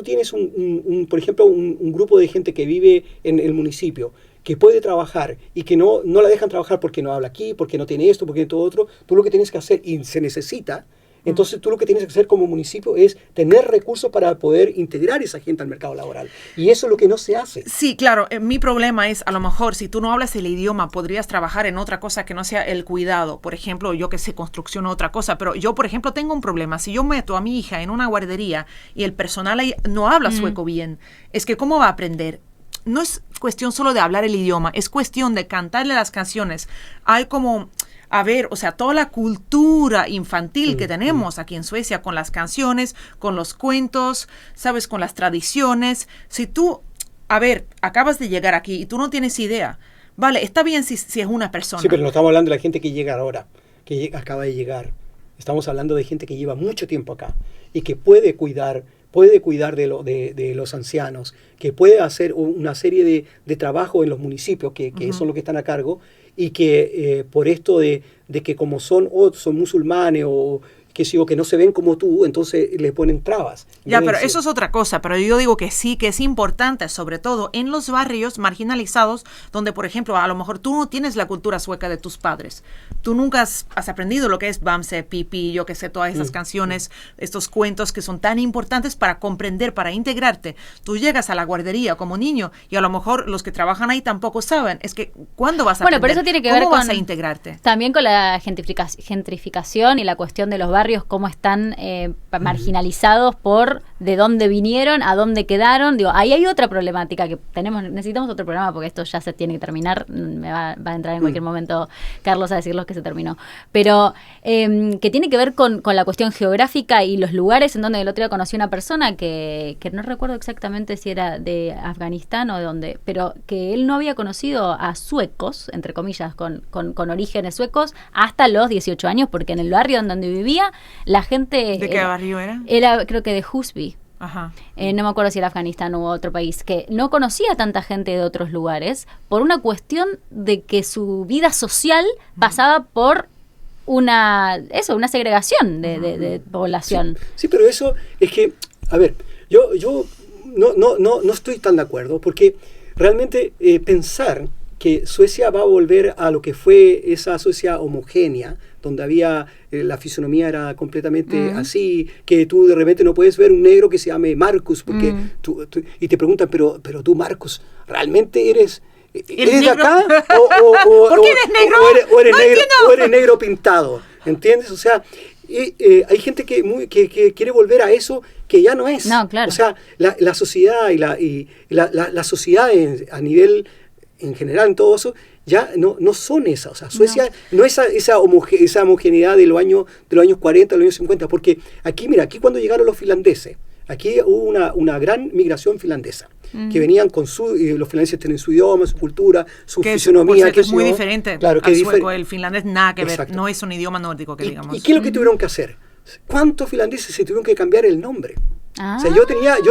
tienes por ejemplo, un grupo de gente que vive en el municipio, que puede trabajar y que no la dejan trabajar porque no habla aquí, porque no tiene esto, porque tiene todo otro, tú lo que tienes que hacer, y se necesita, entonces tú lo que tienes que hacer como municipio es tener recursos para poder integrar a esa gente al mercado laboral. Y eso es lo que no se hace. Sí, claro. Mi problema es, a lo mejor, si tú no hablas el idioma, podrías trabajar en otra cosa que no sea el cuidado. Por ejemplo, yo que sé, construcción o otra cosa. Pero yo, por ejemplo, tengo un problema. Si yo meto a mi hija en una guardería y el personal ahí no habla sueco bien, es que ¿cómo va a aprender? No es cuestión solo de hablar el idioma, es cuestión de cantarle las canciones. Hay como, o sea, toda la cultura infantil que tenemos aquí en Suecia, con las canciones, con los cuentos, ¿sabes? Con las tradiciones. Si tú, acabas de llegar aquí y tú no tienes idea, vale, está bien si es una persona. Sí, pero no estamos hablando de la gente que llega ahora, que acaba de llegar. Estamos hablando de gente que lleva mucho tiempo acá y que puede cuidar de los ancianos, que puede hacer una serie de trabajo en los municipios que son los que están a cargo, y que por esto de que como son musulmanes o que no se ven como tú, entonces le ponen trabas. Ya, pero eso es otra cosa, pero yo digo que sí, que es importante, sobre todo en los barrios marginalizados, donde, por ejemplo, a lo mejor tú no tienes la cultura sueca de tus padres. Tú nunca has aprendido lo que es Bamse, Pipi, yo que sé, todas esas canciones, estos cuentos que son tan importantes para comprender, para integrarte. Tú llegas a la guardería como niño y a lo mejor los que trabajan ahí tampoco saben. Es que, ¿cuándo vas a aprender? Pero eso tiene que ver ¿Cómo vas a integrarte? También con la gentrificación y la cuestión de los barrios, cómo están marginalizados por de dónde vinieron, a dónde quedaron. Digo, ahí hay otra problemática que necesitamos otro programa porque esto ya se tiene que terminar. Me va a entrar en cualquier momento Carlos a decirles que se terminó. Pero que tiene que ver con la cuestión geográfica y los lugares en donde el otro día conocí una persona que no recuerdo exactamente si era de Afganistán o de dónde, pero que él no había conocido a suecos, entre comillas, con orígenes suecos, hasta los 18 años, porque en el barrio donde vivía la gente... ¿De qué barrio era? Era, creo que de Husby. Ajá. No me acuerdo si era Afganistán u otro país, que no conocía tanta gente de otros lugares por una cuestión de que su vida social pasaba por una segregación de población. Sí, pero eso es que, a ver, yo no estoy tan de acuerdo, porque realmente pensar que Suecia va a volver a lo que fue esa sociedad homogénea, donde había la fisonomía era completamente así, que tú de repente no puedes ver un negro que se llame Marcus, porque y te preguntan, pero tú, Marcus, ¿realmente eres de acá? ¿Por qué eres negro? O eres negro pintado, ¿entiendes? O sea, hay gente que quiere volver a eso que ya no es. No, claro. O sea, la sociedad y la sociedad a nivel en general, en todo eso, ya no son esas. O sea, Suecia no es esa homogeneidad de los años 40, de los años 50, porque aquí cuando llegaron los finlandeses, aquí hubo una gran migración finlandesa, que venían con los finlandeses tienen su idioma, su cultura, su fisonomía. Que es muy diferente claro, al sueco, el finlandés nada que ver, no es un idioma nórdico que digamos. ¿Y qué es lo que tuvieron que hacer? ¿Cuántos finlandeses se tuvieron que cambiar el nombre? O sea, yo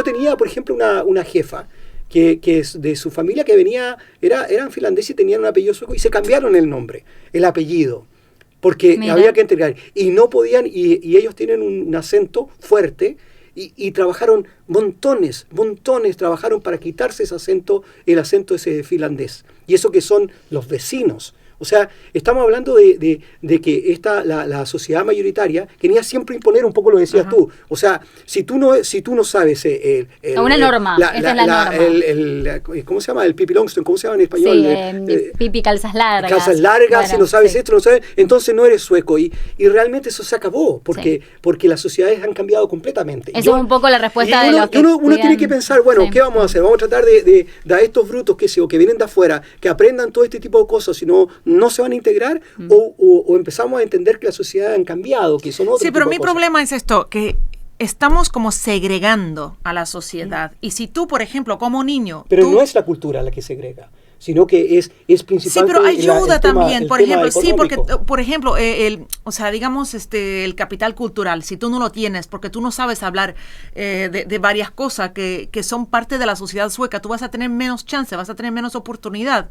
tenía, por ejemplo, una jefa, que de su familia que venía, eran finlandeses y tenían un apellido sueco y se cambiaron el apellido, porque había que entregar. Y no podían, y ellos tienen un acento fuerte, y trabajaron montones, trabajaron para quitarse el acento ese finlandés. Y eso que son los vecinos. O sea, estamos hablando de que la sociedad mayoritaria quería siempre imponer un poco lo que decías tú. O sea, si tú no sabes una norma, esa es la norma. ¿Cómo se llama? El pipi Longstone, ¿cómo se llama en español? Sí, pipi calzas largas. Calzas largas, bueno, si no sabes esto, no sabes, entonces no eres sueco. Y realmente eso se acabó, porque las sociedades han cambiado completamente. Eso es un poco la respuesta de los que uno tiene que pensar, bueno, ¿qué vamos a hacer? Vamos a tratar de a estos brutos que vienen de afuera, que aprendan todo este tipo de cosas, si no se van a integrar, o empezamos a entender que las sociedades han cambiado, que son otros. Sí, pero mi problema es esto, que estamos como segregando a la sociedad. Y si tú, por ejemplo, como niño... Pero no es la cultura la que segrega, sino que es principalmente... Sí, pero ayuda también, por ejemplo, económico. sí, porque, por ejemplo, o sea, digamos, el capital cultural, si tú no lo tienes, porque tú no sabes hablar de varias cosas que son parte de la sociedad sueca, tú vas a tener menos chance, vas a tener menos oportunidad.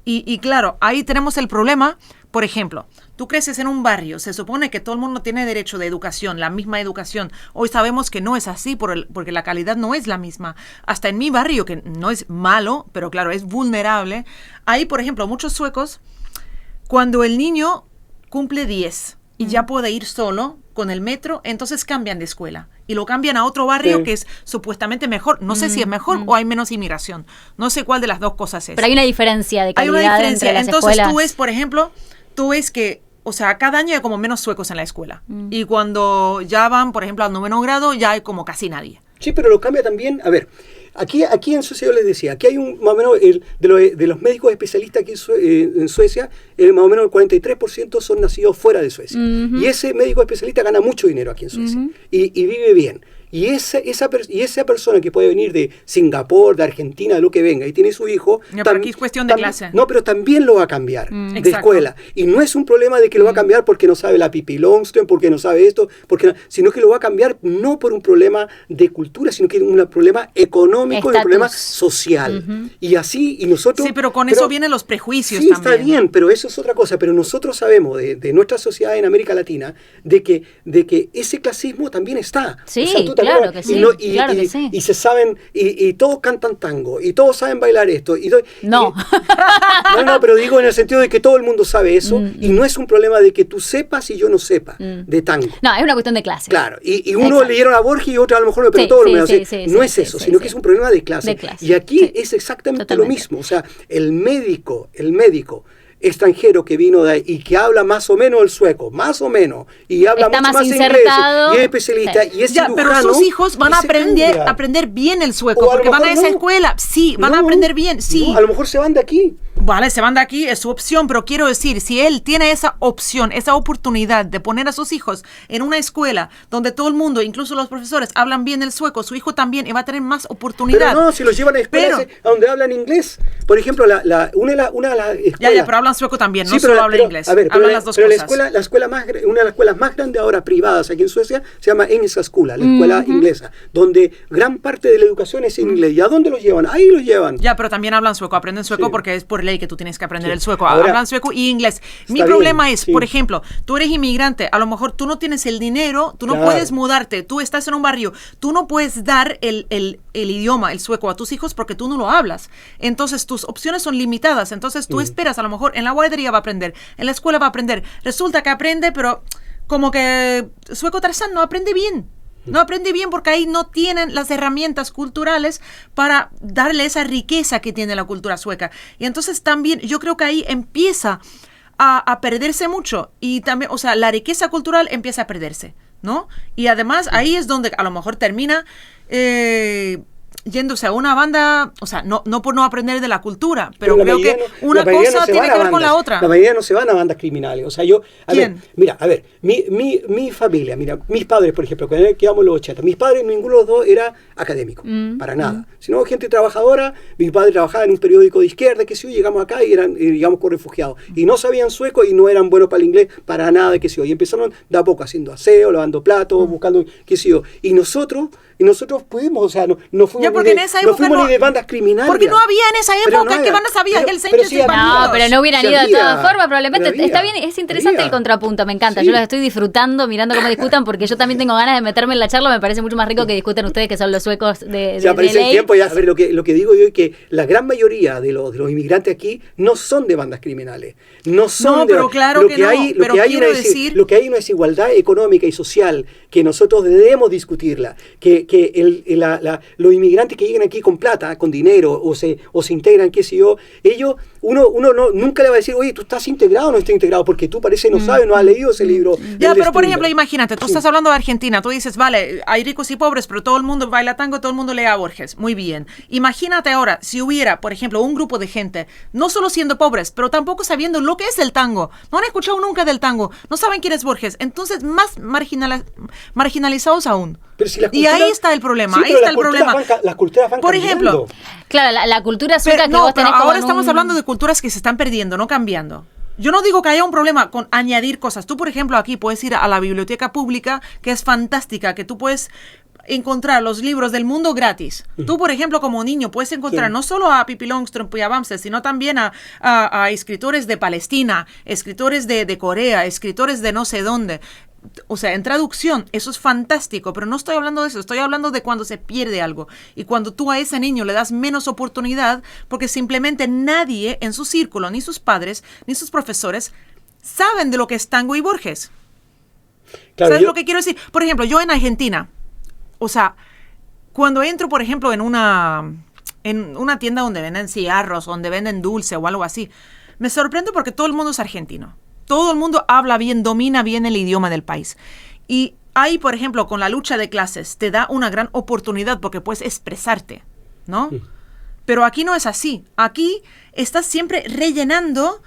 Y claro, ahí tenemos el problema. Por ejemplo, tú creces en un barrio, se supone que todo el mundo tiene derecho de educación, la misma educación. Hoy sabemos que no es así porque la calidad no es la misma. Hasta en mi barrio, que no es malo, pero claro, es vulnerable. Hay, por ejemplo, muchos suecos, cuando el niño cumple 10 y ya puede ir solo con el metro, entonces cambian de escuela y lo cambian a otro barrio que es supuestamente mejor. No sé si es mejor o hay menos inmigración. No sé cuál de las dos cosas es. Pero hay una diferencia de calidad. Hay una diferencia. Entre las entonces escuelas. Tú ves, por ejemplo, que, o sea, cada año hay como menos suecos en la escuela. Y cuando ya van, por ejemplo, al 9º grado, ya hay como casi nadie. Sí, pero lo cambia también. A ver, aquí en Suecia yo les decía, aquí hay más o menos de los médicos especialistas aquí en Suecia, más o menos el 43% son nacidos fuera de Suecia. Y ese médico especialista gana mucho dinero aquí en Suecia y vive bien. Y esa persona que puede venir de Singapur, de Argentina, de lo que venga, y tiene su hijo... pero aquí es cuestión de clase. No, pero también lo va a cambiar de escuela. Y no es un problema de que lo va a cambiar porque no sabe la Pippi Longstone, porque no sabe esto, sino que lo va a cambiar no por un problema de cultura, sino que un problema económico y un problema social. Y así, y nosotros... Sí, pero con eso vienen los prejuicios también. Sí, está bien, pero eso es otra cosa. Pero nosotros sabemos de nuestra sociedad en América Latina de que ese clasismo también está. Sí, o sea, claro que sí, claro que sí. Y se saben, y todos cantan tango, y todos saben bailar esto. No, pero digo en el sentido de que todo el mundo sabe eso, y no es un problema de que tú sepas y yo no sepa de tango. No, es una cuestión de clase. Claro, y uno leyeron a Borges y otro a lo mejor, pero todo lo menos. No es eso, sino que es un problema de clase. Y aquí es exactamente lo mismo. O sea, el médico extranjero que vino de ahí y que habla más o menos el sueco, más o menos, y habla está mucho más inglés, y es especialista, y es cirujano. Pero sus hijos van a aprender bien el sueco, porque van a esa escuela, van a aprender bien, a lo mejor se van de aquí. Vale, se van de aquí, es su opción, pero quiero decir, si él tiene esa opción, esa oportunidad de poner a sus hijos en una escuela donde todo el mundo, incluso los profesores, hablan bien el sueco, su hijo también va a tener más oportunidad. Pero no, si los llevan a escuelas a donde hablan inglés. Por ejemplo, una de las escuelas... Ya, pero hablan sueco también, no solo hablan inglés. Hablan las dos cosas. Una de las escuelas más grandes ahora privadas aquí en Suecia se llama Engelska Skola, la escuela inglesa, donde gran parte de la educación es en inglés. ¿Y a dónde los llevan? Ahí los llevan. Ya, pero también hablan sueco, aprenden sueco porque es por ley ley que tú tienes que aprender el sueco. Ahora, hablan sueco y inglés. Mi problema es, por ejemplo, tú eres inmigrante, a lo mejor tú no tienes el dinero, tú no puedes mudarte, tú estás en un barrio, tú no puedes dar el idioma, el sueco, a tus hijos porque tú no lo hablas. Entonces tus opciones son limitadas. Entonces tú esperas, a lo mejor en la guardería va a aprender, en la escuela va a aprender. Resulta que aprende, pero como que sueco Tarzán no aprende bien. No aprende bien porque ahí no tienen las herramientas culturales para darle esa riqueza que tiene la cultura sueca. Y entonces también yo creo que ahí empieza a perderse mucho. Y también, o sea, la riqueza cultural empieza a perderse, ¿no? Y además ahí es donde a lo mejor termina yéndose a una banda, o sea, no por no aprender de la cultura, pero creo que una cosa tiene que ver con la otra. La mayoría no se van a bandas criminales. O sea, mi familia, mis padres, por ejemplo, que íbamos los 80, mis padres, ninguno de los dos era académico, para nada. Sino gente trabajadora. Mi padre trabajaba en un periódico de izquierda, que sí, llegamos acá y eran, digamos, refugiados. Y no sabían sueco y no eran buenos para el inglés, para nada, que sí. Y empezaron de a poco haciendo aseo, lavando platos, buscando, qué sé yo. Y nosotros pudimos, o sea, no fuimos ni de bandas criminales. Porque no había en esa época que bandas había el Saint. No, pero no hubieran ido de todas formas, probablemente. Está bien, es interesante el contrapunto, me encanta. Yo los estoy disfrutando, mirando cómo discutan, porque yo también tengo ganas de meterme en la charla. Me parece mucho más rico que discutan ustedes, que son los suecos de aparece el tiempo. A ver, lo que digo yo es que la gran mayoría de los inmigrantes aquí no son de bandas criminales. No son pero claro lo que hay una desigualdad económica y social que nosotros debemos discutirla. Que los inmigrantes que llegan aquí con plata, con dinero, o se integran, qué sé yo, uno nunca le va a decir, oye, tú estás integrado o no estás integrado, porque tú parece no sabes, no has leído ese libro. Ya, pero por ejemplo, imagínate, tú estás hablando de Argentina, tú dices, vale, hay ricos y pobres, pero todo el mundo baila tango, todo el mundo lee a Borges. Muy bien. Imagínate ahora, si hubiera, por ejemplo, un grupo de gente, no solo siendo pobres, pero tampoco sabiendo lo que es el tango, no han escuchado nunca del tango, no saben quién es Borges, entonces más marginalizados aún. Y ahí está el problema, Las culturas van por ejemplo, claro, la cultura sueca que vos tenés como ahora estamos hablando de culturas que se están perdiendo, no cambiando. Yo no digo que haya un problema con añadir cosas. Tú, por ejemplo, aquí puedes ir a la biblioteca pública, que es fantástica, que tú puedes encontrar los libros del mundo gratis. Tú, por ejemplo, como niño, puedes encontrar no solo a Pippi Longström y a Bamse, sino también a escritores de Palestina, escritores de Corea, escritores de no sé dónde. O sea, en traducción, eso es fantástico, pero no estoy hablando de eso, estoy hablando de cuando se pierde algo y cuando tú a ese niño le das menos oportunidad porque simplemente nadie en su círculo, ni sus padres, ni sus profesores, saben de lo que es tango y Borges. Claro, ¿sabes lo que quiero decir? Por ejemplo, yo en Argentina, o sea, cuando entro, por ejemplo, en una tienda donde venden cigarros, donde venden dulce o algo así, me sorprendo porque todo el mundo es argentino. Todo el mundo habla bien, domina bien el idioma del país. Y ahí, por ejemplo, con la lucha de clases, te da una gran oportunidad porque puedes expresarte, ¿no? Sí. Pero aquí no es así. Aquí estás siempre rellenando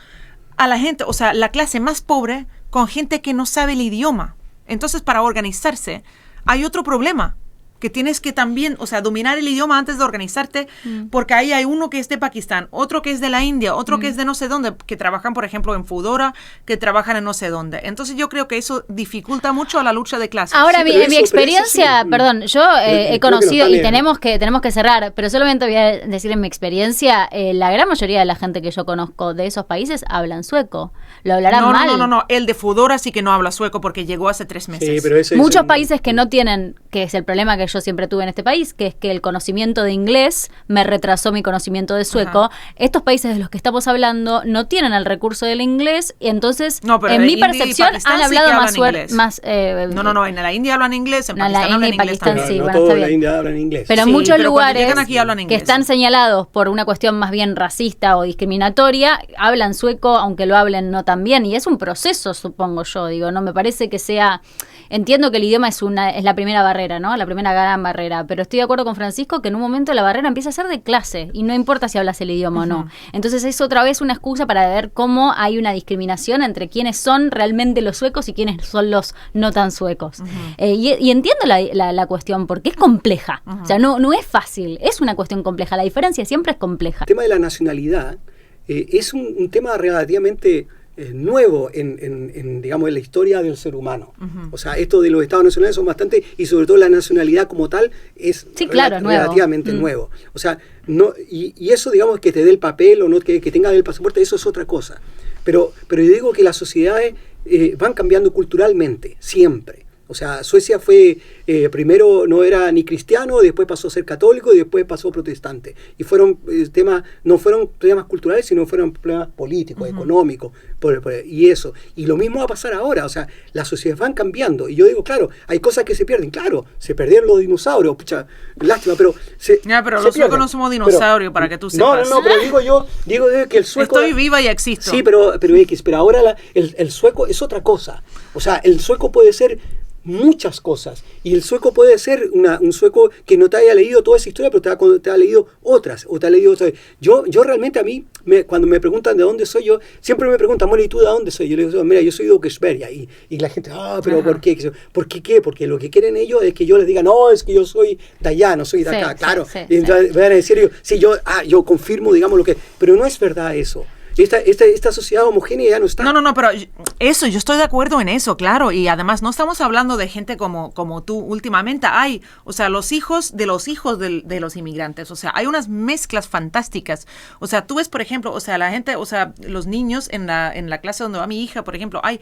a la gente, o sea, la clase más pobre con gente que no sabe el idioma. Entonces, para organizarse, hay otro problema. Que tienes que también, o sea, dominar el idioma antes de organizarte, porque ahí hay uno que es de Pakistán, otro que es de la India, otro que es de no sé dónde, que trabajan, por ejemplo, en Foodora, que trabajan en no sé dónde. Entonces yo creo que eso dificulta mucho la lucha de clases. Ahora, mi experiencia, perdón, yo he conocido, y tenemos que cerrar, pero solamente voy a decir en mi experiencia, la gran mayoría de la gente que yo conozco de esos países hablan sueco. Lo hablarán mal. No, el de Foodora sí que no habla sueco porque llegó hace 3 meses. Sí, pero muchos países que no tienen, que es el problema que yo siempre tuve en este país, que es que el conocimiento de inglés me retrasó mi conocimiento de sueco. Ajá. Estos países de los que estamos hablando no tienen el recurso del inglés y entonces en mi percepción han hablado más No, en la India hablan inglés, en Pakistán hablan inglés también. Sí, bueno, está bien. La India hablan inglés. Pero en muchos lugares que están señalados por una cuestión más bien racista o discriminatoria, hablan sueco, aunque lo hablen no tan bien, y es un proceso, supongo yo, digo, no me parece que sea... Entiendo que el idioma es la primera barrera, ¿no? La primera gran barrera, pero estoy de acuerdo con Francisco que en un momento la barrera empieza a ser de clase y no importa si hablas el idioma o no. Entonces es otra vez una excusa para ver cómo hay una discriminación entre quiénes son realmente los suecos y quiénes son los no tan suecos. Y entiendo la cuestión porque es compleja. O sea, no es fácil, es una cuestión compleja. La diferencia siempre es compleja. El tema de la nacionalidad es un tema relativamente nuevo digamos, en la historia del ser humano. O sea, esto de los estados nacionales son bastante, y sobre todo la nacionalidad como tal es relativamente nuevo. O sea, no, y eso, digamos, que te dé el papel o no que tenga el pasaporte, eso es otra cosa. Pero yo digo que las sociedades van cambiando culturalmente, siempre. O sea, Suecia fue, primero no era ni cristiano, después pasó a ser católico y después pasó a protestante. Y fueron no fueron temas culturales, sino fueron problemas políticos, económicos, y eso. Y lo mismo va a pasar ahora, o sea, las sociedades van cambiando. Y yo digo, claro, hay cosas que se pierden. Claro, se perdieron los dinosaurios, pucha, lástima, pero pero los suecos no somos dinosaurios, para que tú sepas. No, pero digo que el sueco... Estoy viva y existo. Sí, pero ahora el sueco es otra cosa. O sea, el sueco puede ser muchas cosas, y el sueco puede ser un sueco que no te haya leído toda esa historia, pero te ha leído otras, o te ha leído otras. Yo realmente, a mí, cuando me preguntan de dónde soy, yo siempre me preguntan, bueno, ¿y tú de dónde soy? Yo le digo, mira, yo soy de Åkersberga, y la gente, pero ¿por qué? ¿Por qué? Porque lo que quieren ellos es que yo les diga, no, es que yo soy de allá, no soy de acá, claro. Y entonces van a decir, sí, yo confirmo, digamos, lo que... Pero no es verdad eso. Esta sociedad homogénea ya no está. No, pero eso, yo estoy de acuerdo en eso, claro, y además no estamos hablando de gente como tú. Últimamente hay, o sea, los hijos de los inmigrantes, o sea, hay unas mezclas fantásticas. O sea, tú ves, por ejemplo, o sea, la gente, o sea, los niños en la clase donde va mi hija, por ejemplo, hay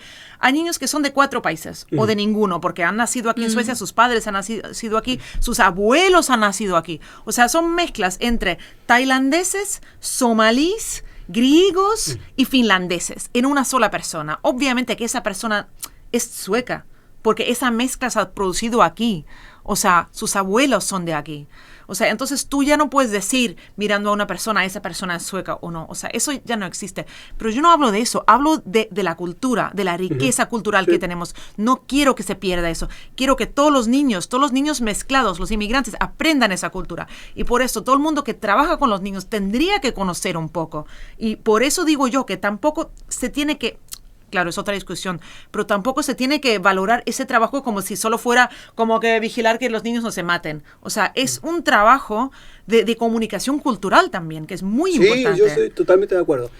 niños que son de 4 países o de ninguno, porque han nacido aquí en Suecia, sus padres han nacido aquí, sus abuelos han nacido aquí. O sea, son mezclas entre tailandeses, somalíes, griegos y finlandeses en una sola persona. Obviamente que esa persona es sueca, porque esa mezcla se ha producido aquí. O sea, sus abuelos son de aquí. O sea, entonces tú ya no puedes decir, mirando a una persona, esa persona es sueca o no. O sea, eso ya no existe. Pero yo no hablo de eso, hablo de la cultura, de la riqueza cultural que tenemos. No quiero que se pierda eso. Quiero que todos los niños mezclados, los inmigrantes, aprendan esa cultura. Y por eso todo el mundo que trabaja con los niños tendría que conocer un poco. Y por eso digo yo que tampoco se tiene que... Claro, es otra discusión, pero tampoco se tiene que valorar ese trabajo como si solo fuera como que vigilar que los niños no se maten. O sea, es un trabajo de comunicación cultural también, que es muy importante. Sí, yo estoy totalmente de acuerdo.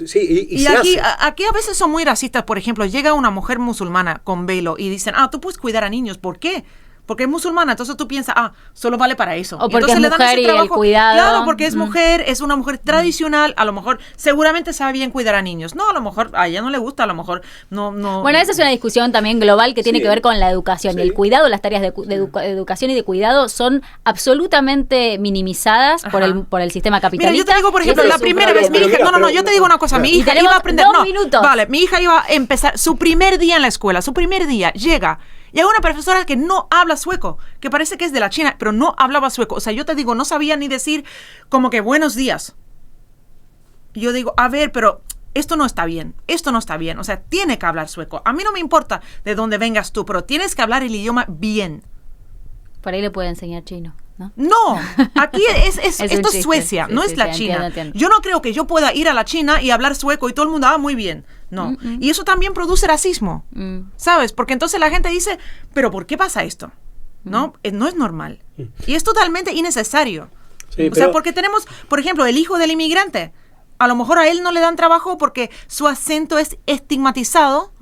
Sí, y aquí a veces son muy racistas. Por ejemplo, llega una mujer musulmana con velo y dicen, tú puedes cuidar a niños. ¿Por qué? Porque es musulmana, entonces tú piensas, solo vale para eso. O porque es mujer y el cuidado. Claro, porque es mujer, es una mujer tradicional, a lo mejor seguramente sabe bien cuidar a niños. No, a lo mejor a ella no le gusta, a lo mejor no. Bueno, esa es una discusión también global que tiene que ver con la educación. Y el cuidado, las tareas de educación y de cuidado son absolutamente minimizadas por el sistema capitalista. Mira, yo te digo, por ejemplo, la primera vez mi hija, yo te digo una cosa, mi hija iba a aprender, 2 minutos. Vale, mi hija iba a empezar su primer día en la escuela, llega. Y hay una profesora que no habla sueco, que parece que es de la China, pero no hablaba sueco. O sea, yo te digo, no sabía ni decir como que buenos días. Y yo digo, a ver, pero esto no está bien. O sea, tiene que hablar sueco. A mí no me importa de dónde vengas tú, pero tienes que hablar el idioma bien. Por ahí le puede enseñar chino, ¿no? No, aquí esto es Suecia, no es la China. Entiendo. Yo no creo que yo pueda ir a la China y hablar sueco y todo el mundo, muy bien. No, y eso también produce racismo, ¿sabes? Porque entonces la gente dice, ¿pero por qué pasa esto? No es normal. Y es totalmente innecesario. Sí, o sea, porque tenemos, por ejemplo, el hijo del inmigrante. A lo mejor a él no le dan trabajo porque su acento es estigmatizado.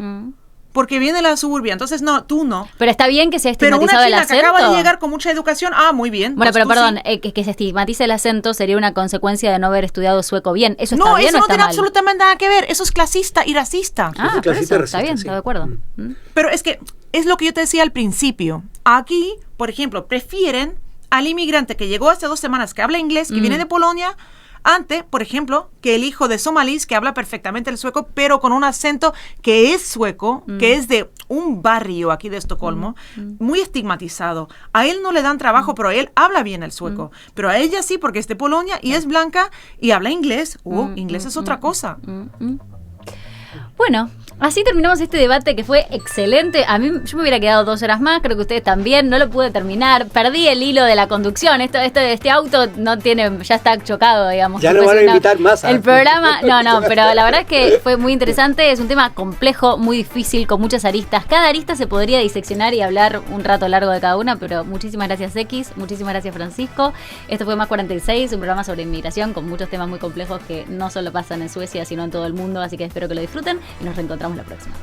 Porque viene de la suburbia, entonces no, tú no. Pero está bien que sea estigmatizado el acento. Pero una china que acaba de llegar con mucha educación, muy bien. Bueno, pero perdón, que se estigmatice el acento sería una consecuencia de no haber estudiado sueco bien. ¿Eso está bien o está mal? No, eso no tiene absolutamente nada que ver. Eso es clasista y racista. Por eso, está bien, estoy de acuerdo. Pero es que es lo que yo te decía al principio. Aquí, por ejemplo, prefieren al inmigrante que llegó hace 2 semanas, que habla inglés, que viene de Polonia, ante, por ejemplo, que el hijo de somalíes que habla perfectamente el sueco, pero con un acento que es sueco, que es de un barrio aquí de Estocolmo, muy estigmatizado. A él no le dan trabajo, pero él habla bien el sueco. Pero a ella sí, porque es de Polonia y es blanca y habla inglés. Inglés es otra cosa. Bueno, así terminamos este debate que fue excelente. A mí, yo me hubiera quedado 2 horas más, creo que ustedes también, no lo pude terminar. Perdí el hilo de la conducción. Este auto no tiene, ya está chocado, digamos. Ya no van a invitar más. El programa, no, pero la verdad es que fue muy interesante. Es un tema complejo, muy difícil, con muchas aristas. Cada arista se podría diseccionar y hablar un rato largo de cada una, pero muchísimas gracias, X, muchísimas gracias, Francisco. Esto fue Más 46, un programa sobre inmigración con muchos temas muy complejos que no solo pasan en Suecia, sino en todo el mundo, así que espero que lo disfruten. y nos reencontramos la próxima.